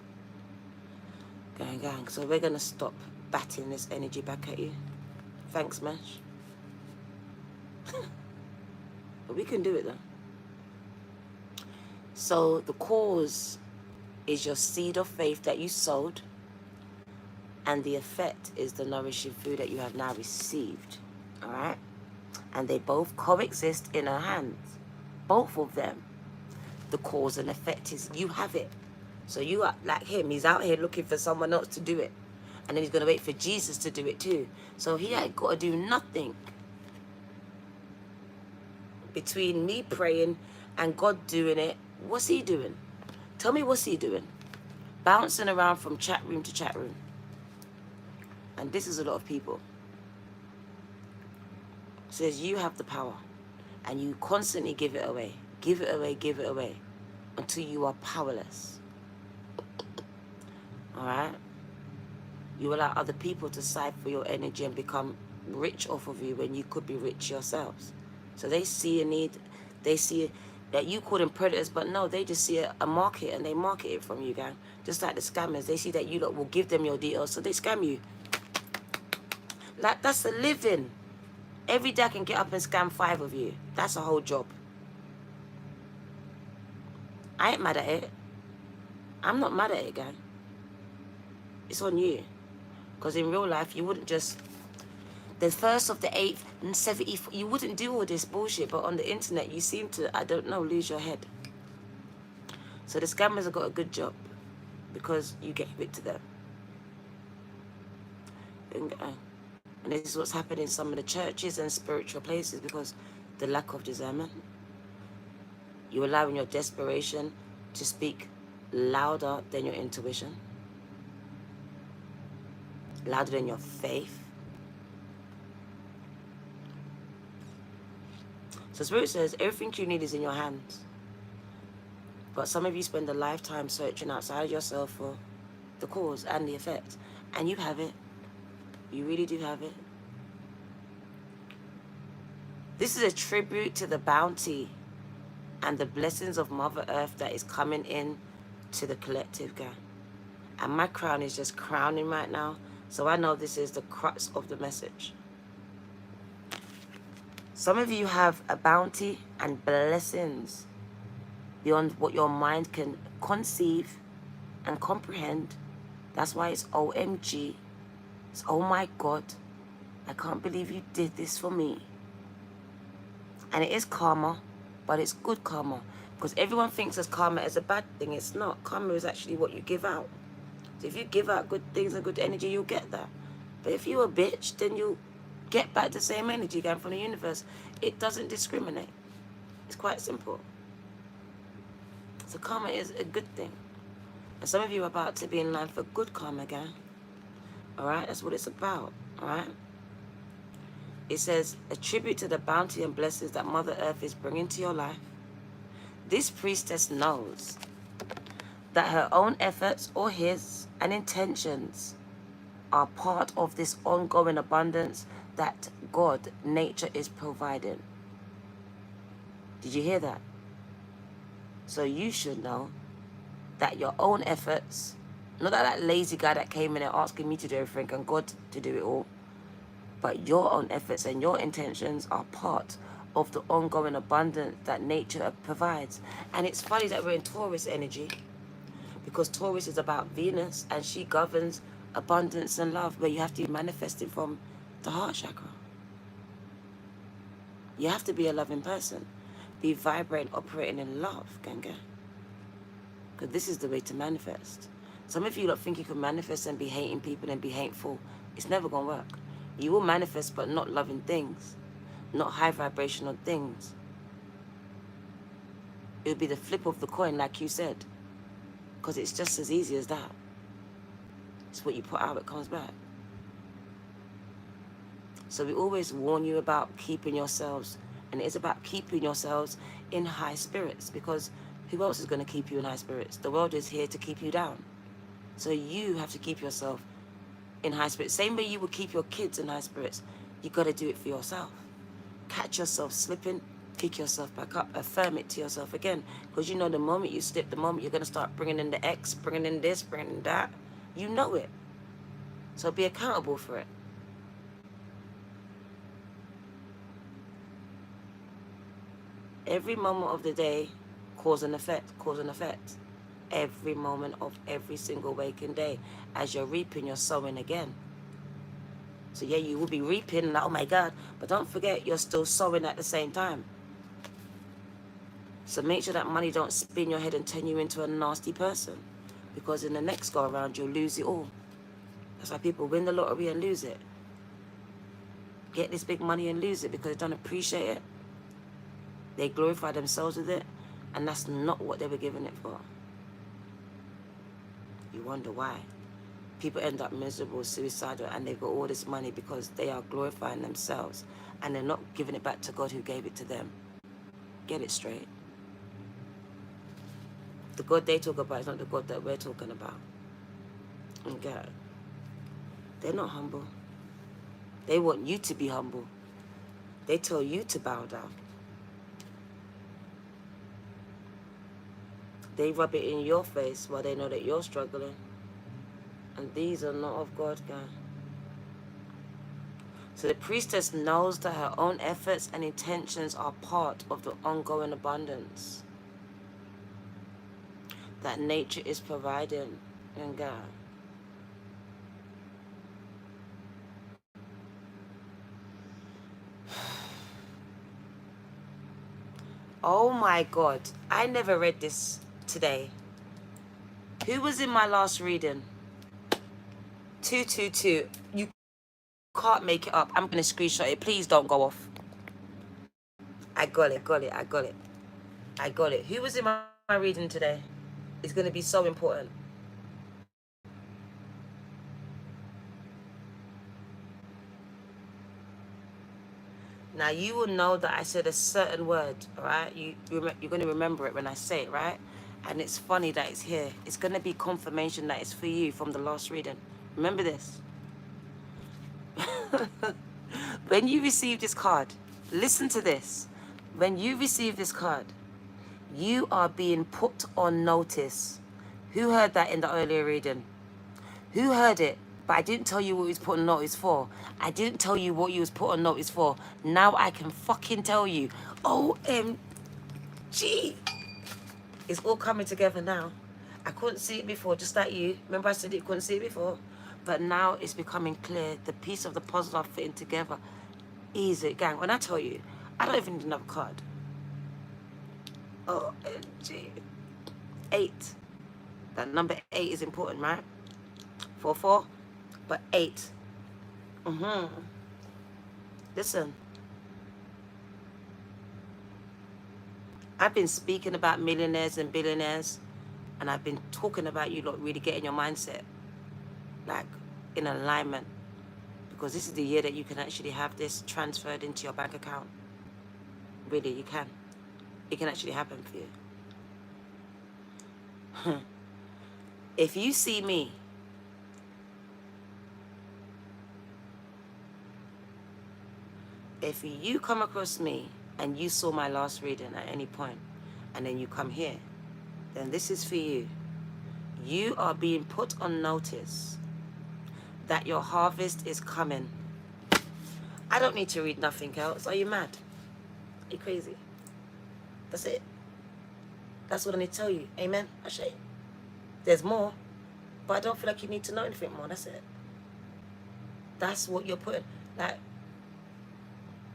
Gang. So we're going to stop batting this energy back at you. Thanks, Mash. But we can do it, though. So the cause is your seed of faith that you sowed, and the effect is the nourishing food that you have now received. All right? And they both coexist in our hands. Both of them. The cause and effect is you have it. So you are like him. He's out here looking for someone else to do it. And then he's going to wait for Jesus to do it too. So he ain't got to do nothing. Between me praying and God doing it, what's he doing? Tell me, what's he doing? Bouncing around from chat room to chat room. And this is a lot of people. Says you have the power. And you constantly give it away. Give it away, give it away. Until you are powerless. Alright? You allow other people to side for your energy and become rich off of you when you could be rich yourselves. So they see a need, they see that you call them predators, but no, they just see a market and they market it from you, gang. Just like the scammers, they see that you lot will give them your details, so they scam you. Like, that's a living. Every day I can get up and scam 5 of you. That's a whole job. I ain't mad at it. I'm not mad at it, gang. It's on you. Because in real life, you wouldn't just... The 1st of the 8th and 70th, you wouldn't do all this bullshit. But on the internet, you seem to, I don't know, lose your head. So the scammers have got a good job. Because you gave it to them. And this is what's happening in some of the churches and spiritual places. Because the lack of discernment. You're allowing your desperation to speak louder than your intuition. Louder than your faith. So Spirit says everything you need is in your hands. But some of you spend a lifetime searching outside of yourself for the cause and the effect. And you have it. You really do have it. This is a tribute to the bounty and the blessings of Mother Earth that is coming in to the collective, gang. And my crown is just crowning right now. So I know this is the crux of the message. Some of you have a bounty and blessings beyond what your mind can conceive and comprehend. That's why it's OMG. It's oh my God. I can't believe you did this for me. And it is karma, but it's good karma. Because everyone thinks as karma is a bad thing. It's not. Karma is actually what you give out. So if you give out good things and good energy, you'll get that. But if you're a bitch, then you get back the same energy again from the universe. It doesn't discriminate. It's quite simple. So karma is a good thing. And some of you are about to be in line for good karma again. Alright, that's what it's about. Alright? It says, a tribute to the bounty and blessings that Mother Earth is bringing to your life. This priestess knows that her own efforts or his and intentions are part of this ongoing abundance that God, nature, is providing. Did you hear that? So you should know that your own efforts, not that lazy guy that came in and asking me to do everything and God to do it all, but your own efforts and your intentions are part of the ongoing abundance that nature provides. And it's funny that we're in Taurus energy, because Taurus is about Venus and she governs abundance and love, where you have to be manifesting from the heart chakra. You have to be a loving person. Be vibrating, operating in love, Ganga. Because this is the way to manifest. Some of you don't think you can manifest and be hating people and be hateful. It's never going to work. You will manifest but not loving things. Not high vibrational things. It would be the flip of the coin, like you said. Because it's just as easy as that. It's what you put out, it comes back. So we always warn you about keeping yourselves, and it is about keeping yourselves in high spirits, because who else is going to keep you in high spirits? The world is here to keep you down. So you have to keep yourself in high spirits. Same way you would keep your kids in high spirits. You got to do it for yourself. Catch yourself slipping, pick yourself back up, affirm it to yourself again. Because you know the moment you slip, the moment you're going to start bringing in the X, bringing in this, bringing in that, you know it. So be accountable for it. Every moment of the day, cause and effect, cause and effect. Every moment of every single waking day. As you're reaping, you're sowing again. So yeah, you will be reaping, like, oh my God, but don't forget you're still sowing at the same time. So make sure that money don't spin your head and turn you into a nasty person. Because in the next go around, you'll lose it all. That's why people win the lottery and lose it. Get this big money and lose it because they don't appreciate it. They glorify themselves with it. And that's not what they were given it for. You wonder why. People end up miserable, suicidal, and they've got all this money because they are glorifying themselves. And they're not giving it back to God who gave it to them. Get it straight. The God they talk about is not the God that we're talking about. Okay. They're not humble. They want you to be humble. They tell you to bow down. They rub it in your face while they know that you're struggling. And these are not of God, God. So the priestess knows that her own efforts and intentions are part of the ongoing abundance. that nature is providing. And God. Oh my God. I never read this today. Who was in my last reading? 222. You can't make it up. I'm going to screenshot it. Please don't go off. I got it. I got it. Who was in my reading today? It's going to be so important. Now, you will know that I said a certain word, all right? You're going to remember it when I say it, right? And it's funny that it's here. It's going to be confirmation that it's for you from the last reading. Remember this. When you receive this card, listen to this. When you receive this card, you are being put on notice. Who heard that in the earlier reading? Who heard it? But I didn't tell you what he was put on notice for. I didn't tell you what you was put on notice for. Now I can fucking tell you. OMG. It's all coming together now. I couldn't see it before, just like you. Remember I said you couldn't see it before? But now it's becoming clear. The piece of the puzzle are fitting together. Easy, gang. When I tell you, I don't even need another card. OMG. 8. That number 8 is important, right? 4, but 8. Listen. I've been speaking about millionaires and billionaires, and I've been talking about you lot really getting your mindset like in alignment, because this is the year that you can actually have this transferred into your bank account. Really, you can. It can actually happen for you. If you see me, if you come across me and you saw my last reading at any point, and then you come here, then this is for you. You are being put on notice that your harvest is coming. I don't need to read nothing else. Are you mad? Are you crazy? That's it. That's what I need to tell you. Amen? Ashe. There's more, but I don't feel like you need to know anything more. That's it. That's what you're putting. Like,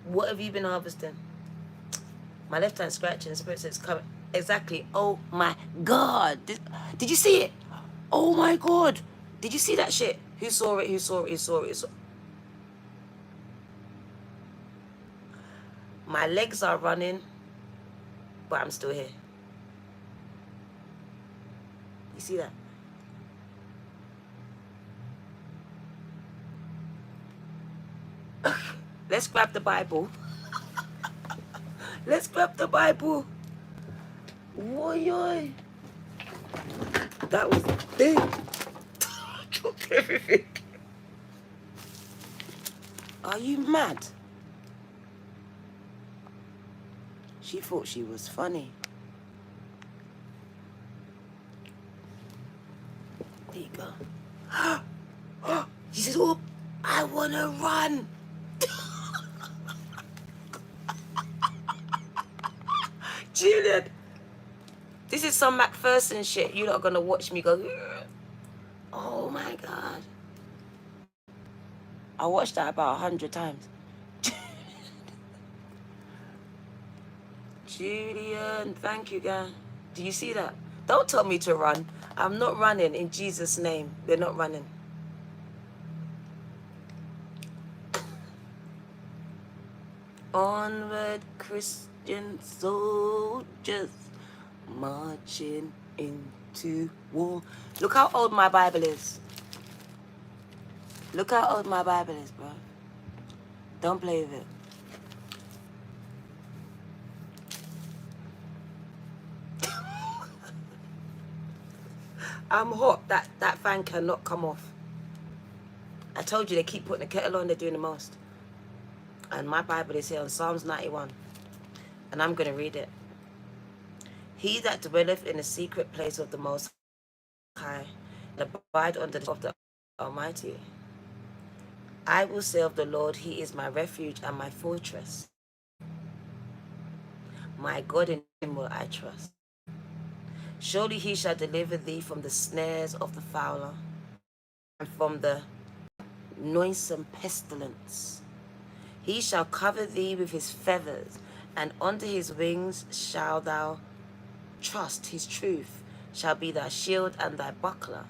what have you been harvesting? My left hand scratching, the spirit says coming. Exactly. Oh my God. Did you see it? Oh my God. Did you see that shit? Who saw it? Who saw it? Who saw it? Who saw it? My legs are running, but I'm still here. You see that? Let's grab the Bible. Let's grab the Bible. Woy. That was big. Took everything. Are you mad? She thought she was funny. There you go. She said, oh, I want to run. Julian, this is some Macpherson shit. You're not going to watch me go, ugh. Oh my God. I watched that about 100 times. Julian, thank you, guy. Do you see that? Don't tell me to run. I'm not running in Jesus' name. We're not running. Onward, Christian soldiers, marching into war. Look how old my Bible is. Look how old my Bible is, bro. Don't play with it. I'm hot. That fan cannot come off. I told you they keep putting the kettle on, they're doing the most. And my Bible is here on Psalms 91. And I'm going to read it. He that dwelleth in the secret place of the Most High, and abide under the of the Almighty. I will say of the Lord, he is my refuge and my fortress. My God, in him will I trust. Surely he shall deliver thee from the snares of the fowler, and from the noisome pestilence. He shall cover thee with his feathers, and under his wings shalt thou trust. His truth shall be thy shield and thy buckler.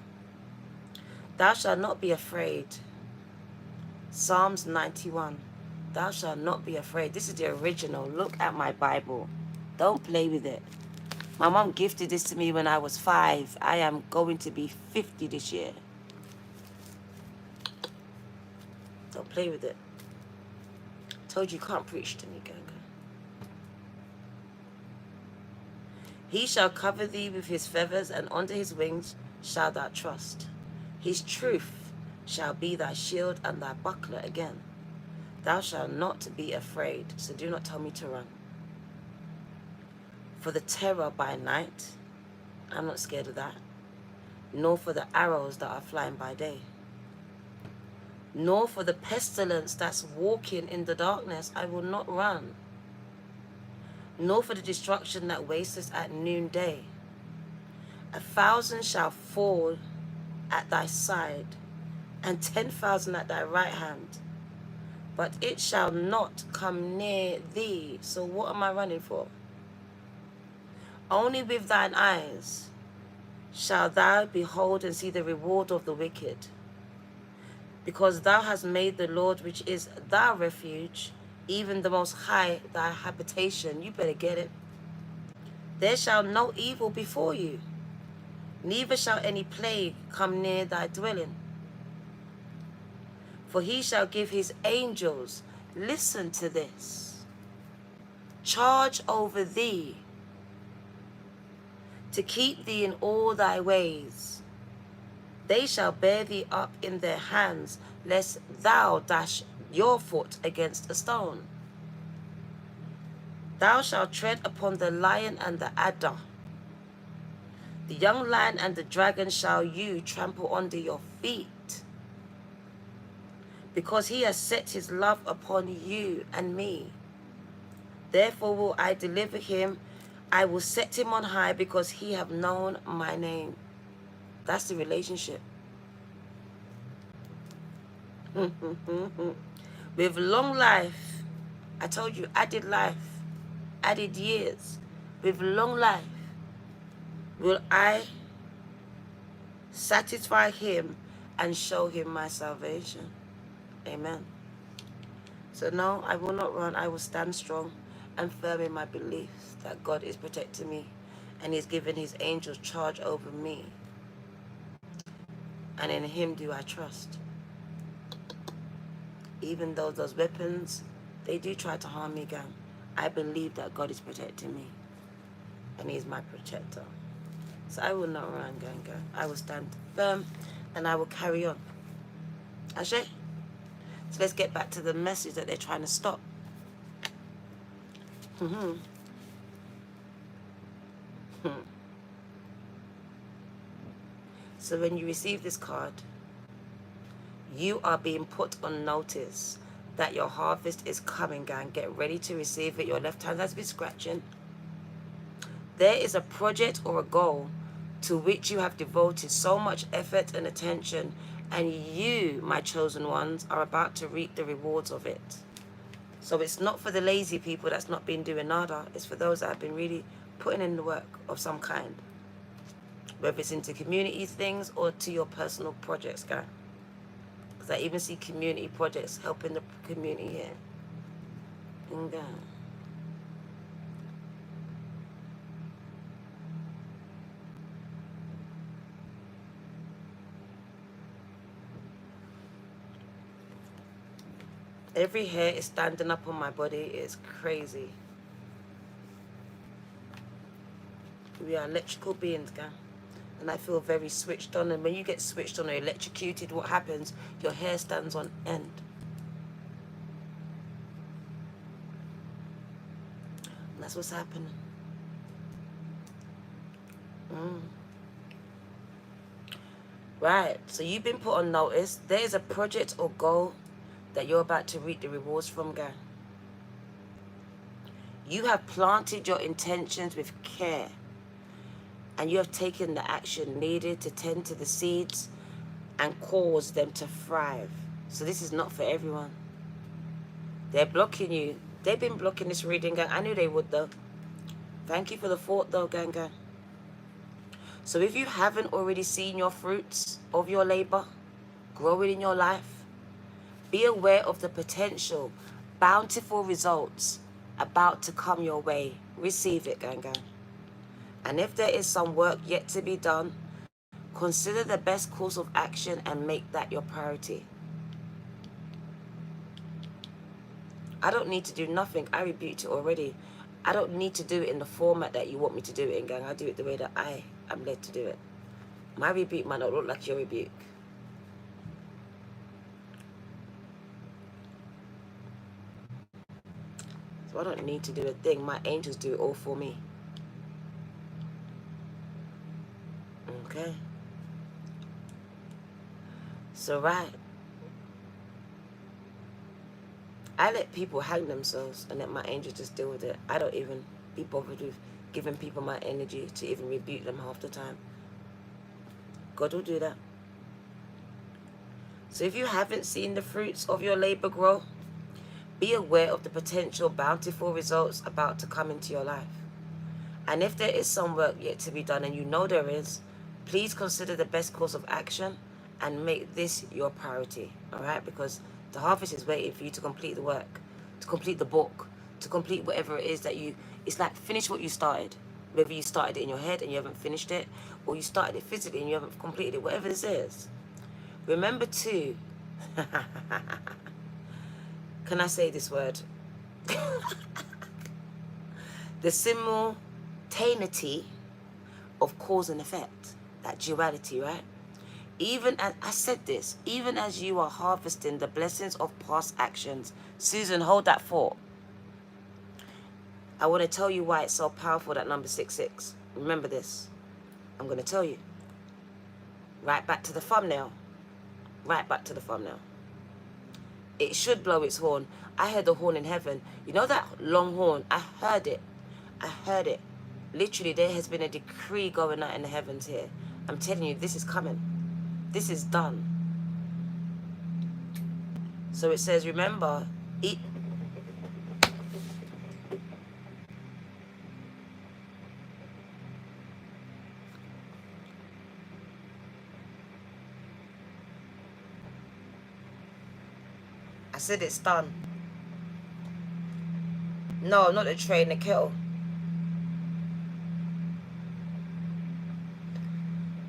Thou shalt not be afraid. Psalms 91. Thou shalt not be afraid. This is the original. Look at my Bible. Don't play with it. My mom gifted this to me when I was 5. I am going to be 50 this year. Don't play with it. Told you can't preach to me, Ganga. He shall cover thee with his feathers, and under his wings shalt thou trust. His truth shall be thy shield and thy buckler. Again, thou shalt not be afraid, so do not tell me to run. For the terror by night, I'm not scared of that. Nor for the arrows that are flying by day. Nor for the pestilence that's walking in the darkness, I will not run. Nor for the destruction that wasteth at noonday. 1,000 shall fall at thy side, and 10,000 at thy right hand, but it shall not come near thee. So what am I running for? Only with thine eyes shalt thou behold and see the reward of the wicked. Because thou hast made the Lord, which is thy refuge, even the Most High, thy habitation. You better get it. There shall no evil befall you, neither shall any plague come near thy dwelling. For he shall give his angels, listen to this, charge over thee, to keep thee in all thy ways. They shall bear thee up in their hands, lest thou dash your foot against a stone. Thou shalt tread upon the lion and the adder. The young lion and the dragon shall you trample under your feet. Because he has set his love upon you and me. Therefore will I deliver him. I will set him on high, because he have known my name. That's the relationship. With long life, I told you, added life, added years. With long life will I satisfy him and show him my salvation. Amen. So no, I will not run. I will stand strong and firm in my belief that God is protecting me, and he's given his angels charge over me. And in him do I trust. Even though those weapons, they do try to harm me, gang, I believe that God is protecting me, and he's my protector. So I will not run, gang. I will stand firm, and I will carry on. Ashe? So let's get back to the message that they're trying to stop. So when you receive this card, you are being put on notice that your harvest is coming, gang. Get ready to receive it. Your left hand has been scratching. There is a project or a goal to which you have devoted so much effort and attention, and you, my chosen ones, are about to reap the rewards of it. So it's not for the lazy people that's not been doing nada. It's for those that have been really putting in the work of some kind. Whether it's into community things or to your personal projects, guys. Because I even see community projects helping the community here. And every hair is standing up on my body. It's crazy. We are electrical beings, guys. And I feel very switched on. And when you get switched on or electrocuted, what happens? Your hair stands on end. And that's what's happening. Right. So you've been put on notice. There is a project or goal that you're about to reap the rewards from, guy. You have planted your intentions with care. and you have taken the action needed to tend to the seeds and cause them to thrive. So this is not for everyone. They're blocking you. They've been blocking this reading, gang. I knew they would, though. Thank you for the thought, though, gang. So if you haven't already seen your fruits of your labor growing in your life, be aware of the potential bountiful results about to come your way. Receive it, gang. And if there is some work yet to be done, consider the best course of action and make that your priority. I don't need to do nothing. I rebuked it already. I don't need to do it in the format that you want me to do it in, gang. I do it the way that I am led to do it. My rebuke might not look like your rebuke. So I don't need to do a thing. My angels do it all for me. Okay? So, right. I let people hang themselves and let my angels just deal with it. I don't even be bothered with giving people my energy to even rebuke them half the time. God will do that. So if you haven't seen the fruits of your labor grow, be aware of the potential bountiful results about to come into your life. And if there is some work yet to be done, and you know there is, please consider the best course of action and make this your priority, all right? Because the harvest is waiting for you to complete the work, to complete the book, to complete whatever it is that you, it's like finish what you started. Whether you started it in your head and you haven't finished it, or you started it physically and you haven't completed it, whatever this is. Remember too, can I say this word? The simultaneity of cause and effect, that duality, right? Even as I said this, even as you are harvesting the blessings of past actions. Susan, hold that thought. I want to tell you why it's so powerful, that number 66. Remember this. I'm going to tell you. Right back to the thumbnail. Right back to the thumbnail. It should blow its horn. I heard the horn in heaven. You know that long horn? I heard it. I heard it. Literally, there has been a decree going out in the heavens here. I'm telling you, this is coming. This is done. So it says, remember, eat. I said it's done. No, not the tray, in the kettle.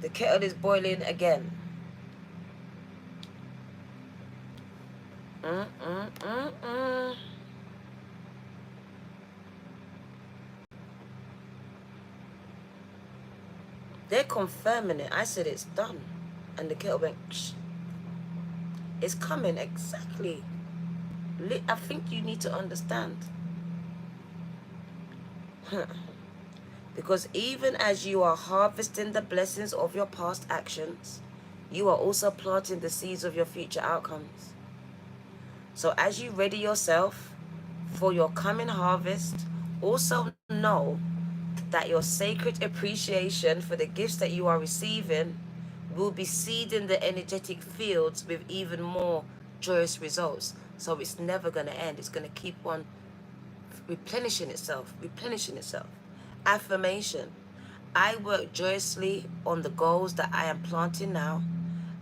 The kettle is boiling again. They're confirming it. I said it's done. And the kettle went, shh. It's coming, exactly. I think you need to understand. Because even as you are harvesting the blessings of your past actions, you are also planting the seeds of your future outcomes. So as you ready yourself for your coming harvest, also know that your sacred appreciation for the gifts that you are receiving will be seeding the energetic fields with even more joyous results. So it's never going to end. It's going to keep on replenishing itself, Affirmation. I work joyously on the goals that I am planting now,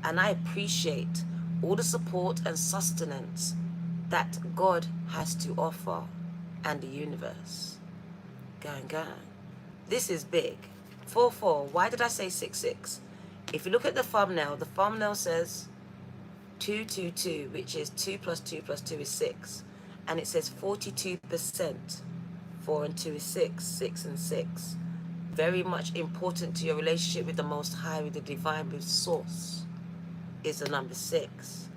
and I appreciate all the support and sustenance that God has to offer and the universe. Gang, gang. This is big. 4-4. Why did I say 6-6? If you look at the thumbnail says 2-2-2, which is 2 plus 2 plus 2 is 6. And it says 42%. 4 and 2 is 6. 6 and 6. Very much important to your relationship with the Most High, with the divine, with Source, is the number 6.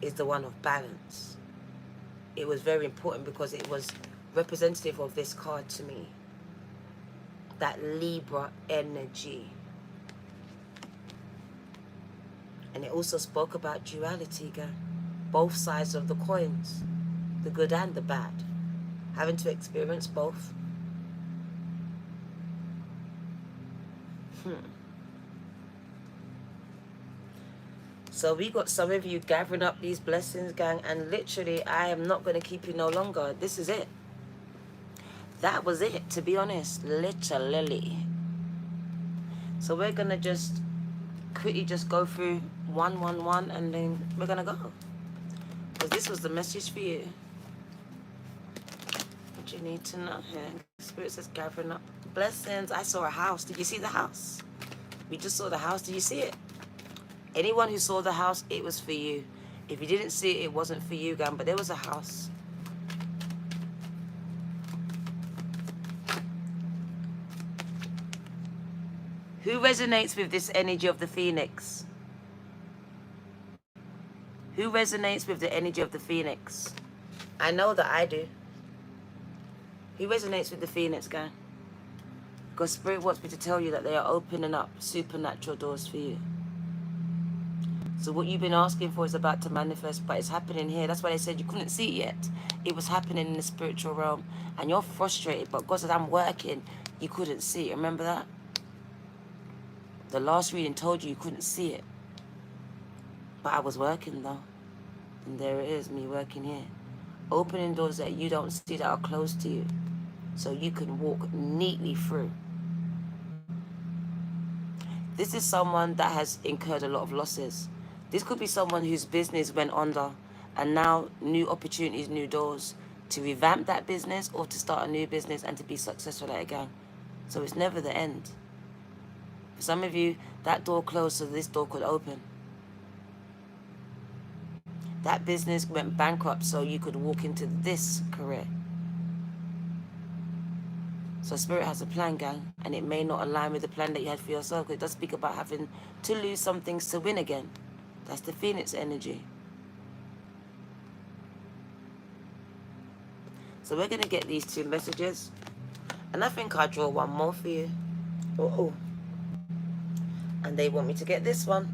Is the one of balance. It was very important because it was representative of this card to me. That Libra energy. And it also spoke about duality, girl. Both sides of the coins. The good and the bad. Having to experience both. So we got some of you gathering up these blessings, gang, and literally I am not going to keep you no longer. This is it. That was it, to be honest. Literally. So we're going to just quickly just go through one, and then we're going to go. Because this was the message for you. What you need to know here. Spirit says gathering up blessings. I saw a house. Did you see the house? We just saw the house. Did you see it? Anyone who saw the house, it was for you. If you didn't see it, it wasn't for you, gang. But there was a house. Who resonates with this energy of the phoenix? Who resonates with the energy of the phoenix? I know that I do. Who resonates with the phoenix, gang? Because Spirit wants me to tell you that they are opening up supernatural doors for you. So what you've been asking for is about to manifest, but it's happening here. That's why they said you couldn't see it yet. It was happening in the spiritual realm. And you're frustrated, but God said, I'm working. You couldn't see it. Remember that? The last reading told you couldn't see it. But I was working, though. And there it is, me working here. Opening doors that you don't see that are closed to you. So you can walk neatly through. This is someone that has incurred a lot of losses. This could be someone whose business went under and now new opportunities, new doors to revamp that business or to start a new business and to be successful at it again. So it's never the end. For some of you, that door closed so this door could open. That business went bankrupt so you could walk into this career. So Spirit has a plan, gang, and it may not align with the plan that you had for yourself. It does speak about having to lose some things to win again. That's the Phoenix energy. So we're going to get these two messages. And I think I'll draw one more for you. Oh. And they want me to get this one.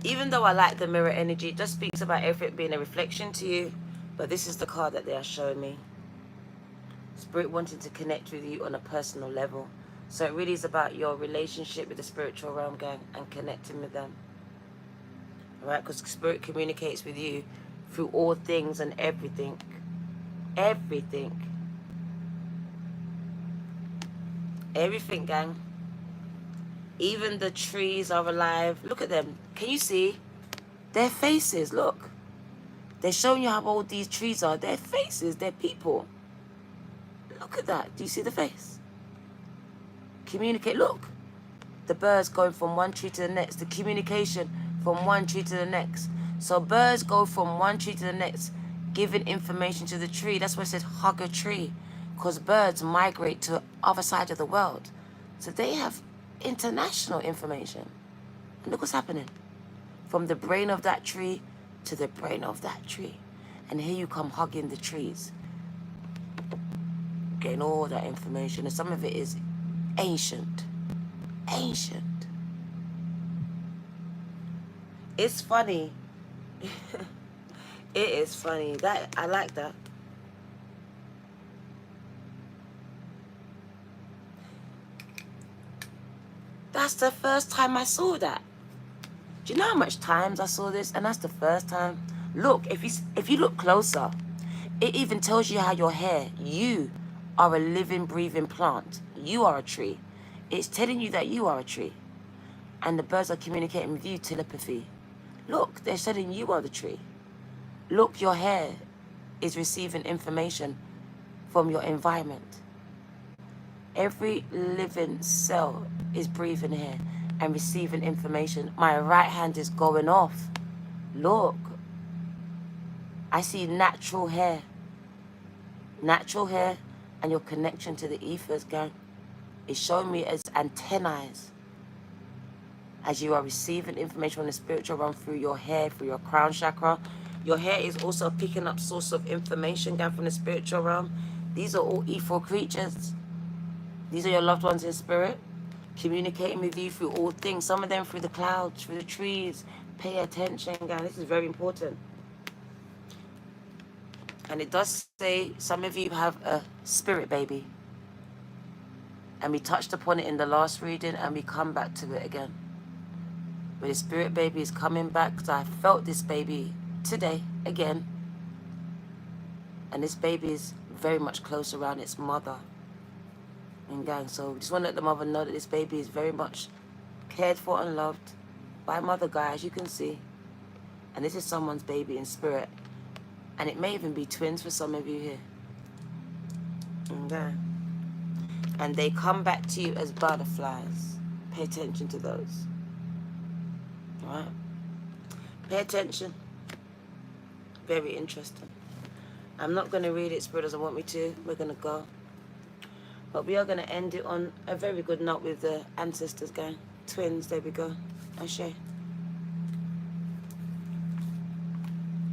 Even though I like the mirror energy, it just speaks about everything being a reflection to you. But this is the card that they are showing me. Spirit wanting to connect with you on a personal level. So it really is about your relationship with the spiritual realm, gang, and connecting with them. Alright, because Spirit communicates with you through all things and everything. Everything. Everything, gang. Even the trees are alive. Look at them. Can you see? Their faces, look. They're showing you how old these trees are. Their faces, they're people. Look at that. Do you see the face? Communicate. Look. The birds going from one tree to the next. The communication from one tree to the next. So birds go from one tree to the next, giving information to the tree. That's why it says hug a tree. Because birds migrate to the other side of the world. So they have international information. And look what's happening. From the brain of that tree to the brain of that tree. And here you come hugging the trees. Getting all that information. And some of it is ancient. Ancient. It's funny. It is funny. That I like that. That's the first time I saw that. Do you know how much times I saw this? And that's the first time. Look, if you look closer, it even tells you how your hair, you are a living, breathing plant. You are a tree. It's telling you that you are a tree. And the birds are communicating with you telepathy. Look, they're saying you are the tree. Look, your hair is receiving information from your environment. Every living cell is breathing here and receiving information. My right hand is going off. Look. I see natural hair. Natural hair and your connection to the ethers, gang, is showing me as antennae. As you are receiving information from the spiritual realm through your hair, through your crown chakra. Your hair is also picking up source of information, gang, from the spiritual realm. These are all ethereal creatures. These are your loved ones in spirit, communicating with you through all things. Some of them through the clouds, through the trees. Pay attention, gang. This is very important. And it does say some of you have a spirit baby. And we touched upon it in the last reading, and we come back to it again. But the spirit baby is coming back, because I felt this baby today again. And this baby is very much close around its mother. And gang, so just want to let the mother know that this baby is very much cared for and loved by mother, guy, as you can see. And this is someone's baby in spirit. And it may even be twins for some of you here. Okay. And they come back to you as butterflies. Pay attention to those. Alright? Pay attention. Very interesting. I'm not going to read it, Spirit doesn't want me to. We're going to go. But we are going to end it on a very good note with the ancestors, gang. Twins, there we go. Ashe.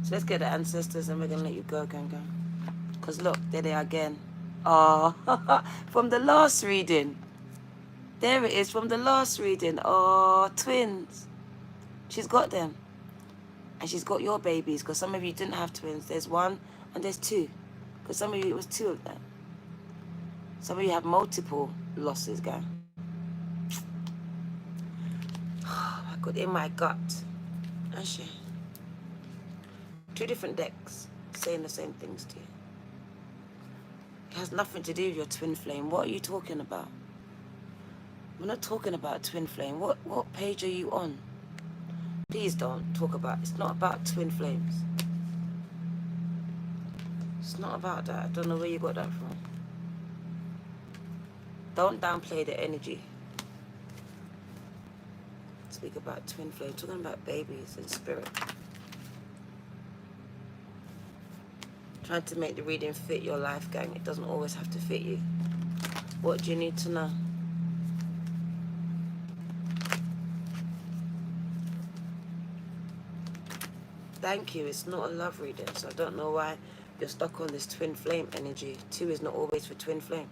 So let's get the ancestors and we're going to let you go, gang. Because look, there they are again. Oh, from the last reading. There it is from the last reading. Oh, twins. She's got them. And she's got your babies, because some of you didn't have twins. There's one and there's two. Because some of you, it was two of them. Some of you have multiple losses, gang. Oh my God, in my gut. Ashe. Two different decks saying the same things to you. It has nothing to do with your twin flame. What are you talking about? We're not talking about twin flame. What page are you on? Please don't talk about, it's not about twin flames. It's not about that. I don't know where you got that from. Don't downplay the energy. Speak about twin flame. Talking about babies and spirit. Trying to make the reading fit your life, gang. It doesn't always have to fit you. What do you need to know? Thank you. It's not a love reading, so I don't know why you're stuck on this twin flame energy. 2 is not always for twin flame.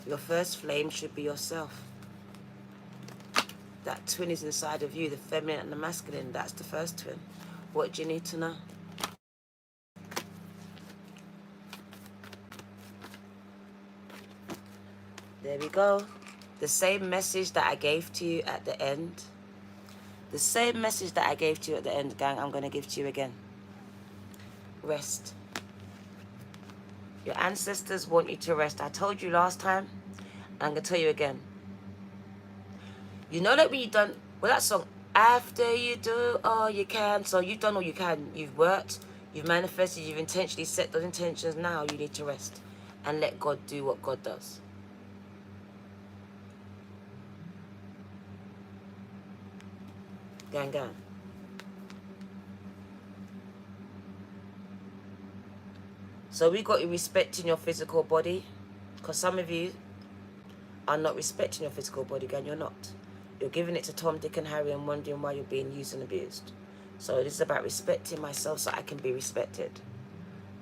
Your first flame should be yourself. That twin is inside of you, the feminine and the masculine. That's the first twin. What do you need to know? There we go. The same message that I gave to you at the end. The same message that I gave to you at the end, gang, I'm going to give to you again. Rest. Your ancestors want you to rest. I told you last time, and I'm going to tell you again. You know that when you've done, well, that song, after you do all you can, so you've done all you can. You've worked, you've manifested, you've intentionally set those intentions. Now you need to rest and let God do what God does. Gang, gang. So we got you respecting your physical body, because some of you are not respecting your physical body, gang. You're not. You're giving it to Tom, Dick and Harry and wondering why you're being used and abused. So this is about respecting myself so I can be respected.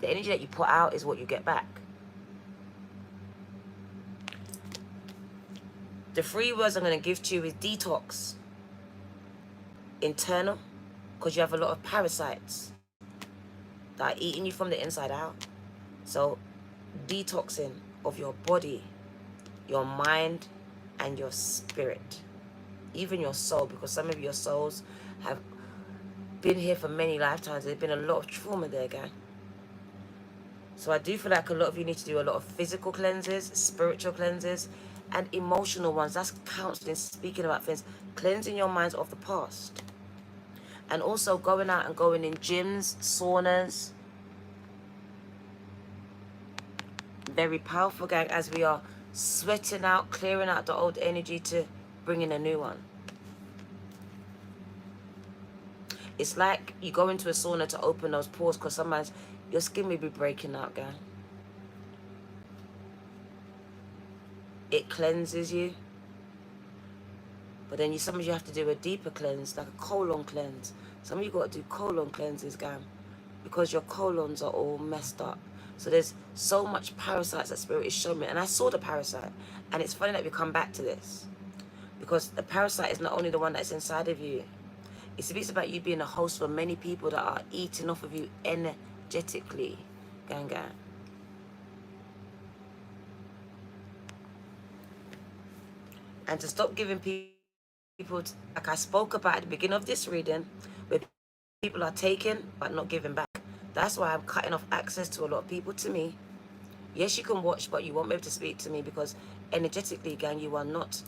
The energy that you put out is what you get back. The 3 words I'm going to give to you is detox. Internal, because you have a lot of parasites that are eating you from the inside out. So detoxing of your body, your mind and your spirit, even your soul, because some of your souls have been here for many lifetimes. There's been a lot of trauma there, gang. So I do feel like a lot of you need to do a lot of physical cleanses, spiritual cleanses, and emotional ones. That's counseling, speaking about things, cleansing your minds of the past. And also going out and going in gyms, saunas. Very powerful, gang, as we are sweating out, clearing out the old energy to bring in a new one. It's like you go into a sauna to open those pores, because sometimes your skin may be breaking out, gang. It cleanses you. But then some of you have to do a deeper cleanse, like a colon cleanse. Some of you got to do colon cleanses, gang, because your colons are all messed up. So there's so much parasites that Spirit is showing me. And I saw the parasite. And it's funny that we come back to this, because the parasite is not only the one that's inside of you. It speaks about you being a host for many people that are eating off of you energetically. Gang, gang. and to stop giving people, like I spoke about at the beginning of this reading, where people are taking but not giving back. That's why I'm cutting off access to a lot of people to me. Yes, you can watch, but you won't be able to speak to me because energetically, gang, you are not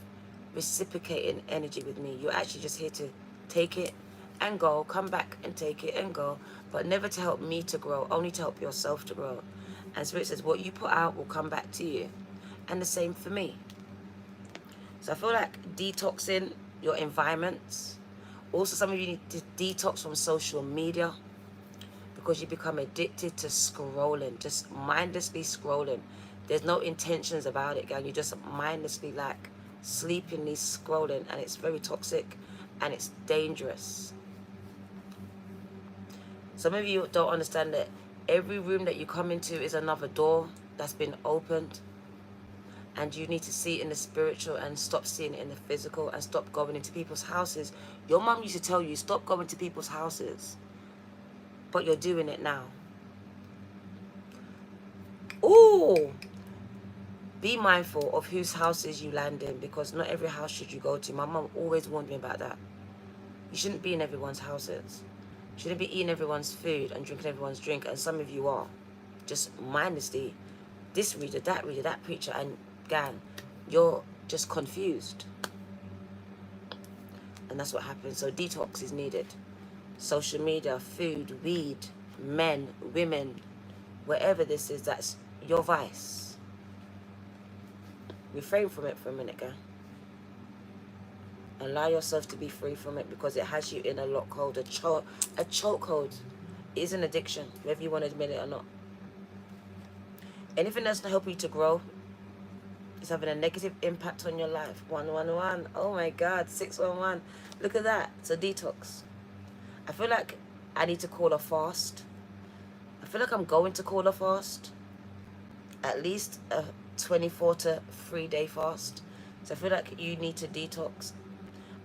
reciprocating energy with me. You're actually just here to take it and go, come back and take it and go, but never to help me to grow, only to help yourself to grow. And Spirit says, what you put out will come back to you. And the same for me. So I feel like detoxing your environments. Also, some of you need to detox from social media because you become addicted to scrolling, just mindlessly scrolling. There's no intentions about it, gang. You just mindlessly, like, sleepingly scrolling, and it's very toxic and it's dangerous. Some of you don't understand that every room that you come into is another door that's been opened, and you need to see it in the spiritual and stop seeing it in the physical and stop going into people's houses. Your mum used to tell you, stop going to people's houses, but you're doing it now. Ooh! Be mindful of whose houses you land in, because not every house should you go to. My mum always warned me about that. You shouldn't be in everyone's houses. You shouldn't be eating everyone's food and drinking everyone's drink, and some of you are. Just mindlessly, this reader, that preacher, and gang, you're just confused. And that's what happens. So detox is needed. Social media, food, weed, men, women, whatever this is, that's your vice. Refrain from it for a minute, gang. Allow yourself to be free from it, because it has you in a lockhold, a chokehold. It is an addiction, whether you want to admit it or not. Anything that's not helping you to grow is having a negative impact on your life. 111. Oh my God, 611. Look at that. It's a detox. I feel like I need to call a fast. I feel like I'm going to call a fast. At least a 24 to 3 day fast. So I feel like you need to detox.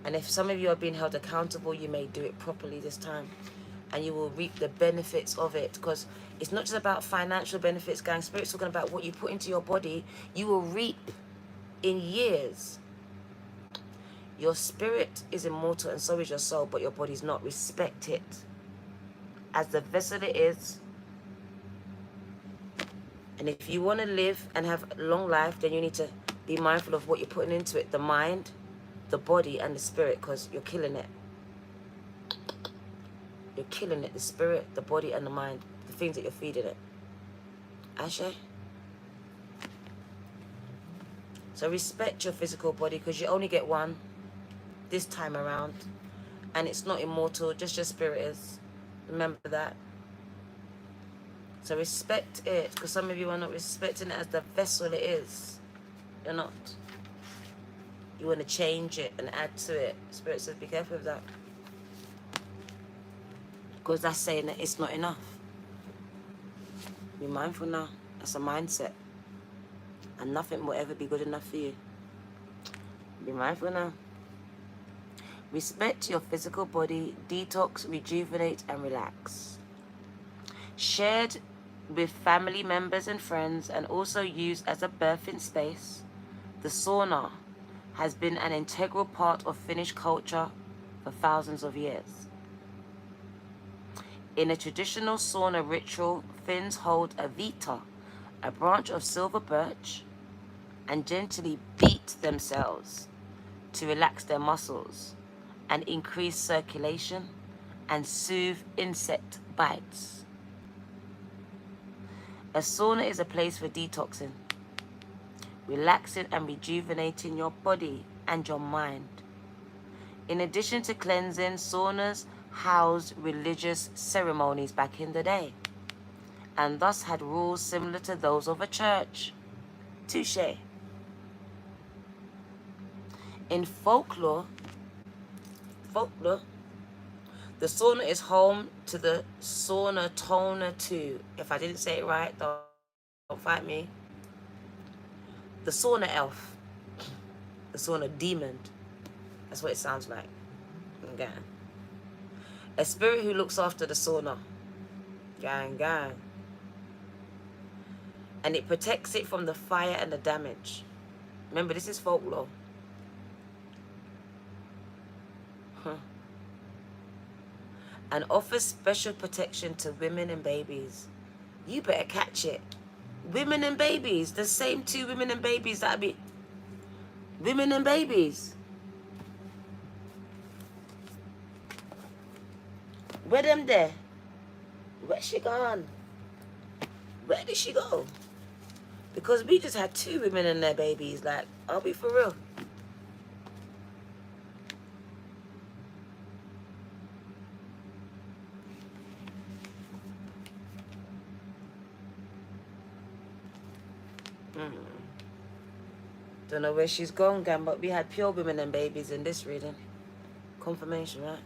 And if some of you are being held accountable, you may do it properly this time. And you will reap the benefits of it. Because it's not just about financial benefits, gang. Spirit's talking about what you put into your body. You will reap in years. Your spirit is immortal and so is your soul, but your body's not. Respect it. As the vessel it is. And if you want to live and have a long life, then you need to be mindful of what you're putting into it. The mind, the body, and the spirit, because you're killing it. You're killing it. The spirit, the body, and the mind. The things that you're feeding it. Ashe? So respect your physical body, because you only get one this time around. And it's not immortal, just your spirit is. Remember that. So respect it, because some of you are not respecting it as the vessel it is. You're not. You want to change it and add to it. Spirit says be careful of that. Because that's saying that it's not enough. Be mindful now. That's a mindset. And nothing will ever be good enough for you. Be mindful now. Respect your physical body. Detox, rejuvenate, and relax. Shared with family members and friends, and also used as a birthing space, the sauna has been an integral part of Finnish culture for thousands of years. In a traditional sauna ritual, Finns hold a vita, a branch of silver birch, and gently beat themselves to relax their muscles and increase circulation and soothe insect bites. A sauna is a place for detoxing, relaxing and rejuvenating your body and your mind. In addition to cleansing, saunas housed religious ceremonies back in the day, and thus had rules similar to those of a church. Touché. In folklore, the sauna is home to the sauna toner too. If I didn't say it right, don't fight me. The sauna elf. The sauna demon. That's what it sounds like. Gang. A spirit who looks after the sauna. Gang, gang. And it protects it from the fire and the damage. Remember, this is folklore. and offers special protection to women and babies. You better catch it. Women and babies, the same two women and babies that be women and babies. Where them there? Where's she gone? Where did she go? Because we just had two women and their babies. Like, are we for real? Don't know where she's gone, gang, but we had pure women and babies in this reading. Confirmation, right?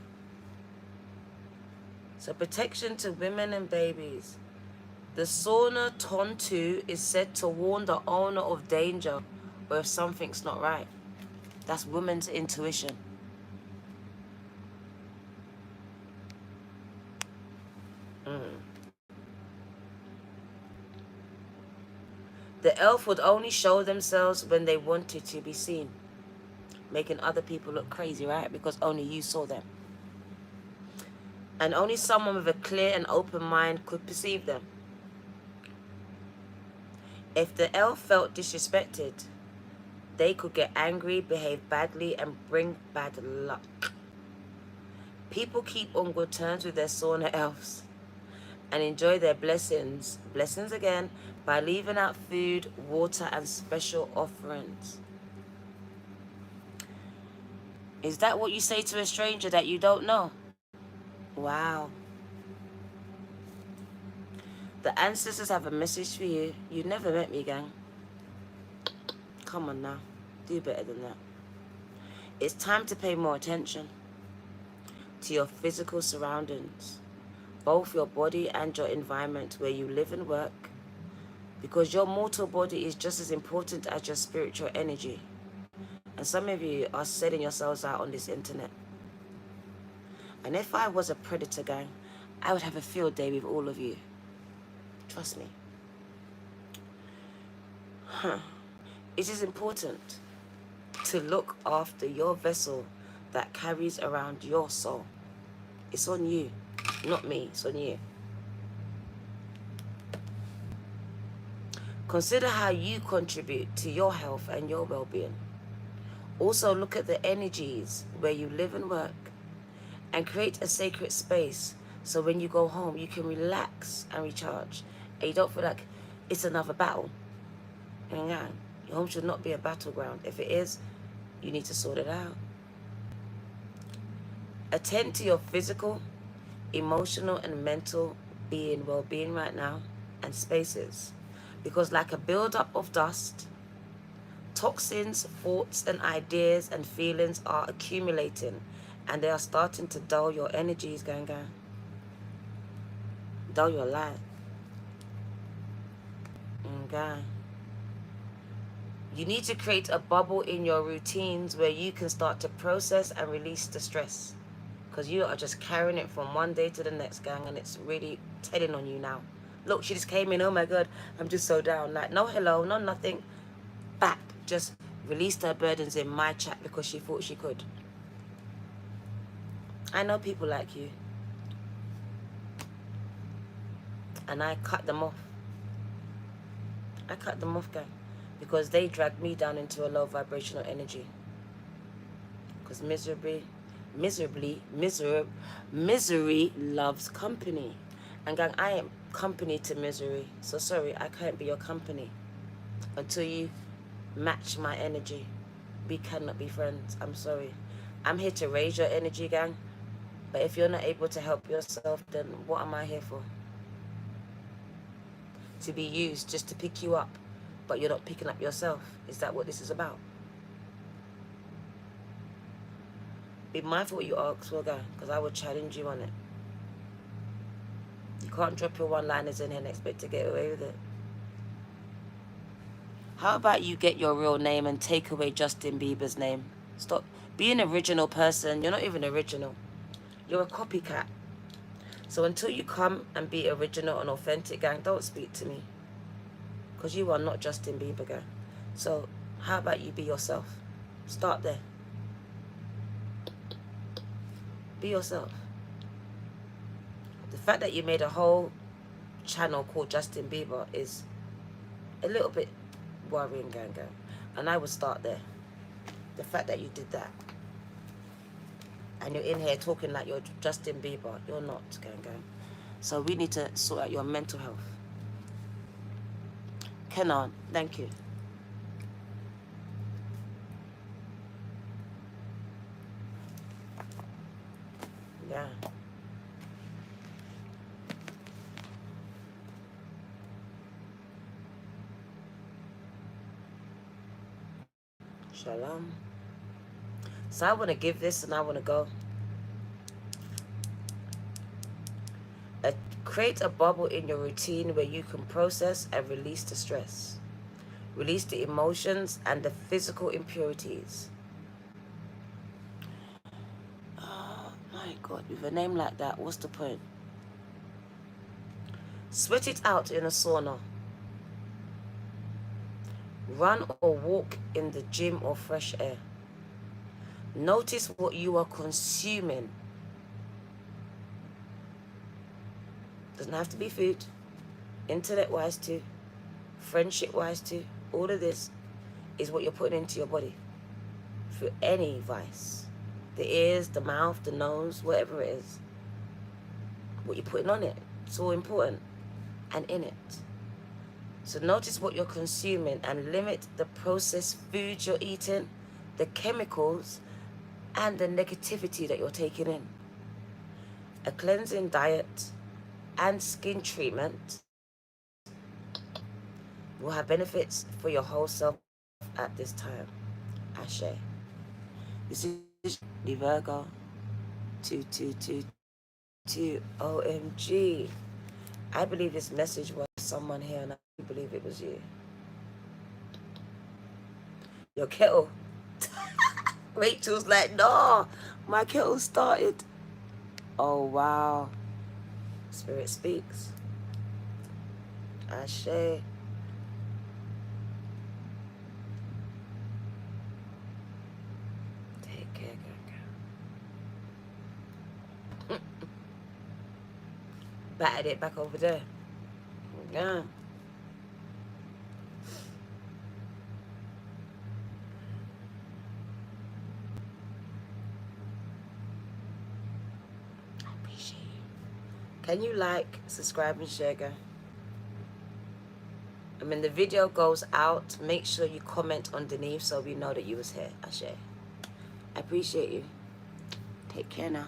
So protection to women and babies. The sauna tontu is said to warn the owner of danger or if something's not right. That's women's intuition. The elf would only show themselves when they wanted to be seen, making other people look crazy, right? Because only you saw them. And only someone with a clear and open mind could perceive them. If the elf felt disrespected, they could get angry, behave badly, and bring bad luck. People keep on good terms with their sauna elves and enjoy their blessings again, by leaving out food, water, and special offerings. Is that what you say to a stranger that you don't know? Wow. The ancestors have a message for you. You never met me, gang. Come on now. Do better than that. It's time to pay more attention to your physical surroundings, both your body and your environment where you live and work, because your mortal body is just as important as your spiritual energy. And some of you are setting yourselves out on this internet. And if I was a predator, gang, I would have a field day with all of you. Trust me. It is important to look after your vessel that carries around your soul. It's on you, not me. It's on you. Consider how you contribute to your health and your well-being. Also, look at the energies where you live and work and create a sacred space so when you go home, you can relax and recharge. And you don't feel like it's another battle. And yeah, your home should not be a battleground. If it is, you need to sort it out. Attend to your physical, emotional, and mental well-being right now and spaces. Because like a build-up of dust, toxins, thoughts, and ideas and feelings are accumulating, and they are starting to dull your energies, gang. Dull your life. Gang. You need to create a bubble in your routines where you can start to process and release the stress. Because you are just carrying it from one day to the next, gang, and it's really telling on you now. Look, she just came in, oh my God, I'm just so down. Like, no hello, no nothing. Back, just released her burdens in my chat because she thought she could. I know people like you. And I cut them off. I cut them off, gang. Because they dragged me down into a low vibrational energy. Because misery loves company. And gang, I am company to misery. So sorry, I can't be your company until you match my energy. We cannot be friends. I'm sorry. I'm here to raise your energy, gang. But if you're not able to help yourself, then what am I here for? To be used just to pick you up, but you're not picking up yourself. Is that what this is about? Be mindful what you ask for, guy, because I will challenge you on it. You can't drop your one-liners in here and expect to get away with it. How about you get your real name and take away Justin Bieber's name? Stop. Be an original person. You're not even original. You're a copycat. So until you come and be original and authentic, gang, don't speak to me. Because you are not Justin Bieber, gang. So how about you be yourself? Start there. Be yourself. The fact that you made a whole channel called Justin Bieber is a little bit worrying, gang. And I would start there. The fact that you did that. And you're in here talking like you're Justin Bieber. You're not, gang. So we need to sort out your mental health. Kenan, thank you. Yeah. Shalom. So I want to give this and I want to go. Create a bubble in your routine where you can process and release the stress. Release the emotions and the physical impurities. Oh my God, with a name like that, what's the point? Sweat it out in a sauna. Run or walk in the gym or fresh air. Notice what you are consuming. Doesn't have to be food. Internet-wise too. Friendship-wise too. All of this is what you're putting into your body. For any vice. The ears, the mouth, the nose, whatever it is. What you're putting on it. It's all important. And in it. So notice what you're consuming and limit the processed foods you're eating, the chemicals, and the negativity that you're taking in. A cleansing diet and skin treatment will have benefits for your whole self at this time. Ashe. This is the Virgo 2222 OMG. I believe this message was someone here and I believe it was you. Your kettle. Rachel's like, no, my kettle started. Oh, wow. Spirit speaks. Ashe. Take care, girl. Battered it back over there. Yeah. I appreciate you. Can you like, subscribe, and share, girl? And when the video goes out, make sure you comment underneath so we know that you was here. Ashe. I appreciate you. Take care now.